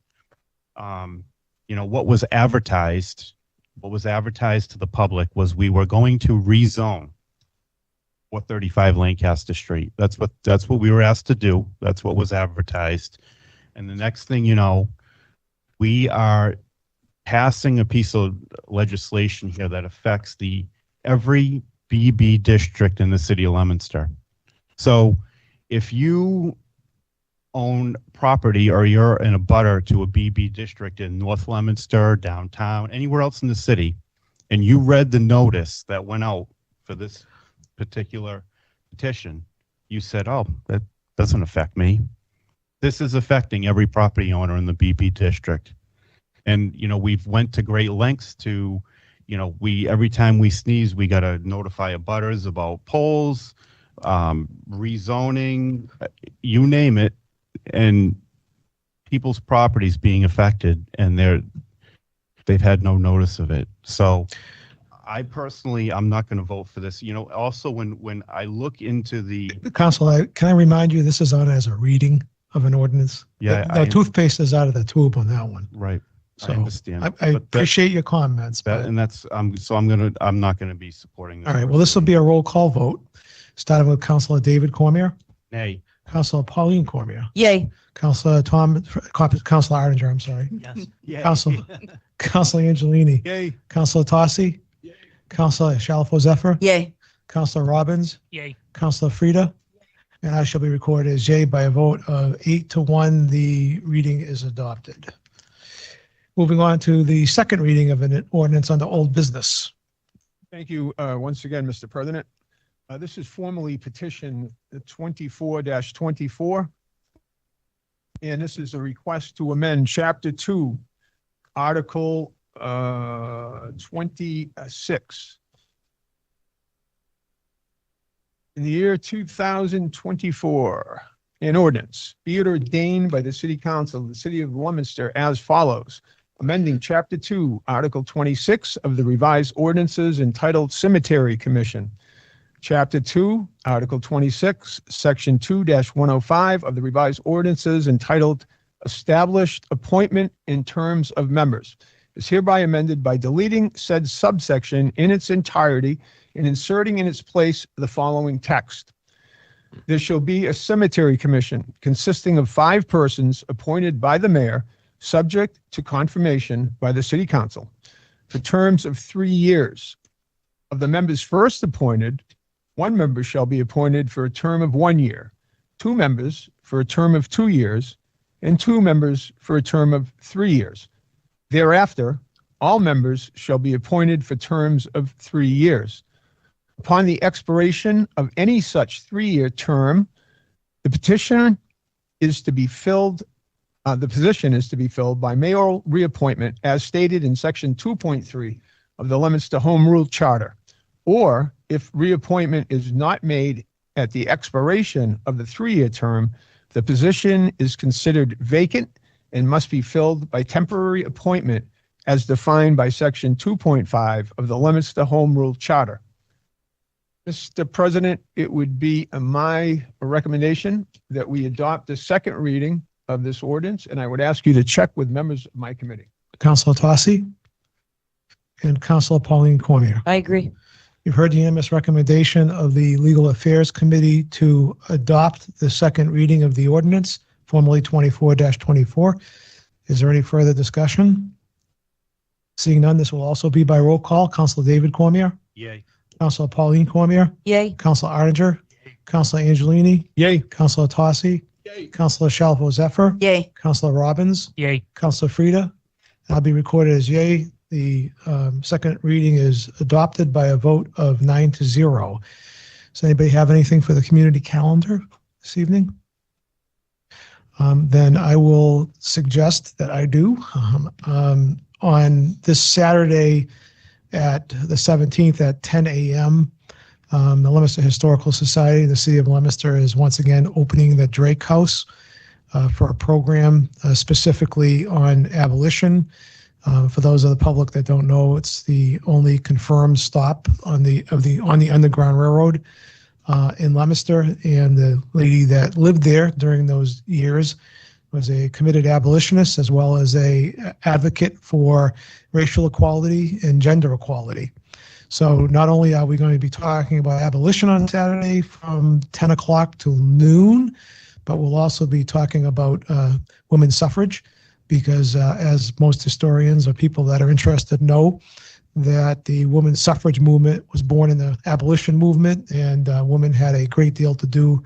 What was advertised to the public was we were going to rezone 435 Lancaster Street. That's what we were asked to do. That's what was advertised. And the next thing you know, we are passing a piece of legislation here that affects every BB district in the city of Leominster. So if you own property or you're in a butter to a BB district in North Leominster, downtown, anywhere else in the city, and you read the notice that went out for this particular petition, you said, oh, doesn't affect me. This is affecting every property owner in the BP district. And, we've went to great lengths to, every time we sneeze, we got to notify abutters about polls, rezoning, you name it, and people's properties being affected, and they've had no notice of it. So I personally, I'm not going to vote for this. Also when I look into the Council, can I remind you, this is on as a reading of an ordinance? Yeah, The toothpaste is out of the tube on that one. Right. So I understand. I But that- appreciate your comments. that, but- and that's I'm not going to be supporting this. All right, well, this will be a roll call vote, starting with Councilor David Cormier, Nay. Councilor Pauline Cormier, Yay. Councilor Councilor Arninger, I'm sorry. Yes. Yeah. Councilor Angelini, Yay. Councilor Tossi, Councilor Shalfo Zephyr, Yay. Councilor Robbins, Yay. Councilor Frida, and I shall be recorded as yay by a vote of 8-1. The reading is adopted. Moving on to the second reading of an ordinance under old business. Thank you once again, Mr. President. This is formally petition 24-24. And this is a request to amend Chapter 2, Article 26. In the year 2024, an ordinance, be it ordained by the City Council of the City of Leominster as follows. Amending Chapter 2, Article 26 of the revised ordinances entitled Cemetery Commission. Chapter 2, Article 26, Section 2-105 of the revised ordinances entitled Established Appointment in Terms of Members is hereby amended by deleting said subsection in its entirety and inserting in its place the following text. There shall be a cemetery commission consisting of 5 persons appointed by the mayor, subject to confirmation by the city council, for terms of 3 years. Of the members first appointed, 1 member shall be appointed for a term of 1 year, 2 members for a term of 2 years, and 2 members for a term of 3 years. Thereafter, all members shall be appointed for terms of 3 years. Upon the expiration of any such 3-year term, the petition is to be filled. The position is to be filled by mayoral reappointment as stated in Section 2.3 of the Leominster Home Rule Charter, or if reappointment is not made at the expiration of the 3-year term, the position is considered vacant and must be filled by temporary appointment as defined by Section 2.5 of the Leominster Home Rule Charter. Mr. President, it would be my recommendation that we adopt the second reading of this ordinance, and I would ask you to check with members of my committee. Councilor Tossi and Councilor Pauline Cormier. I agree. You've heard the unanimous recommendation of the Legal Affairs Committee to adopt the second reading of the ordinance, formally 24-24. Is there any further discussion? Seeing none, this will also be by roll call. Councilor David Cormier. Yay. Councilor Pauline Cormier. Yay. Councilor Arninger. Councilor Angelini. Yay. Councilor Tossi. Yay. Councilor Shalfo Zephyr. Yay. Councilor Robbins. Yay. Councilor Frida. I'll be recorded as yay. The second reading is adopted by a vote of 9-0. Does anybody have anything for the community calendar this evening? Then I will suggest that I do. On this Saturday at the 17th at 10 a.m., the Leominster Historical Society, the City of Leominster, is once again opening the Drake House for a program specifically on abolition. For those of the public that don't know, it's the only confirmed stop on the Underground Railroad in Leominster, and the lady that lived there during those years was a committed abolitionist as well as a advocate for racial equality and gender equality. So not only are we going to be talking about abolition on Saturday from 10 o'clock till noon, but we'll also be talking about women's suffrage, because as most historians or people that are interested know, that the women's suffrage movement was born in the abolition movement, and women had a great deal to do,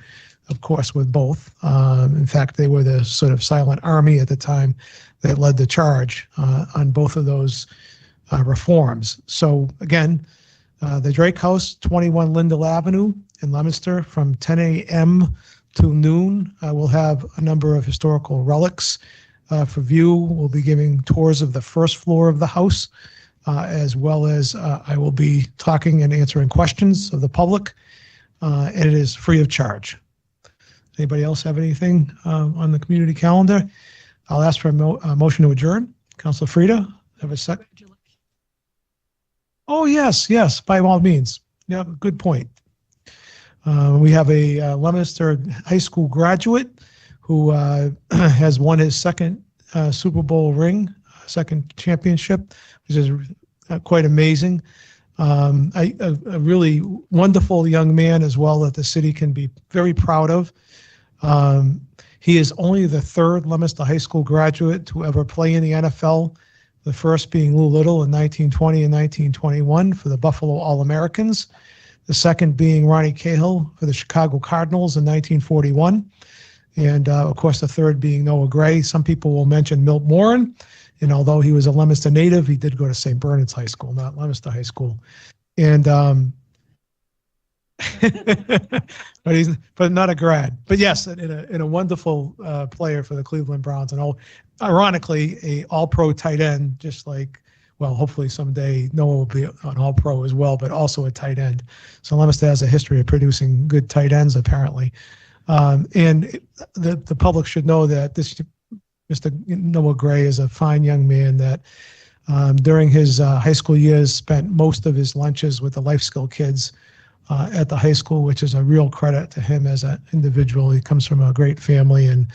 of course, with both. In fact, they were the sort of silent army at the time that led the charge on both of those reforms. So again, the Drake House, 21 Lindell Avenue in Leominster, from 10 a.m. till noon. We'll have a number of historical relics for view. We'll be giving tours of the first floor of the house, as well as I will be talking and answering questions of the public, and it is free of charge. Anybody else have anything on the community calendar? I'll ask for a motion to adjourn. Councilor Frida, have a second? Oh, yes, by all means. Yeah, good point. We have a Leominster High School graduate who has won his second Super Bowl ring, second championship, which is quite amazing. A really wonderful young man as well that the city can be very proud of. He is only the third Leominster High School graduate to ever play in the NFL, the first being Lou Little in 1920 and 1921 for the Buffalo All-Americans, the second being Ronnie Cahill for the Chicago Cardinals in 1941, and of course the third being Noah Gray. Some people will mention Milt Morin, and although he was a Leominster native, he did go to St. Bernard's High School, not Leominster High School. And but not a grad. But yes, in a wonderful player for the Cleveland Browns, and ironically, a All-Pro tight end, just like, well, hopefully someday Noah will be an All-Pro as well, but also a tight end. So Leominster has a history of producing good tight ends, apparently. And the public should know that this Mr. Noah Gray is a fine young man that during his high school years spent most of his lunches with the life skill kids at the high school, which is a real credit to him as an individual. He comes from a great family, and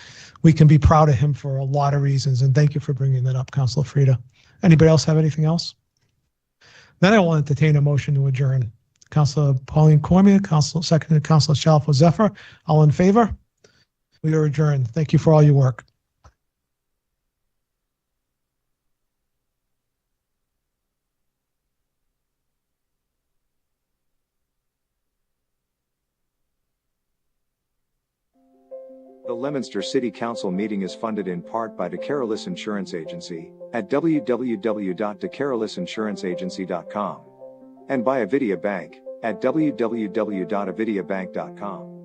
we can be proud of him for a lot of reasons. And thank you for bringing that up, Councilor Frida. Anybody else have anything else? Then I will entertain a motion to adjourn. Councilor Pauline Cormier, seconded Councilor Shalfo Zephyr. All in favor? We are adjourned. Thank you for all your work. The Leominster City Council meeting is funded in part by DeCarolis Insurance Agency at www.decarolisinsuranceagency.com and by Avidia Bank at www.avidiabank.com.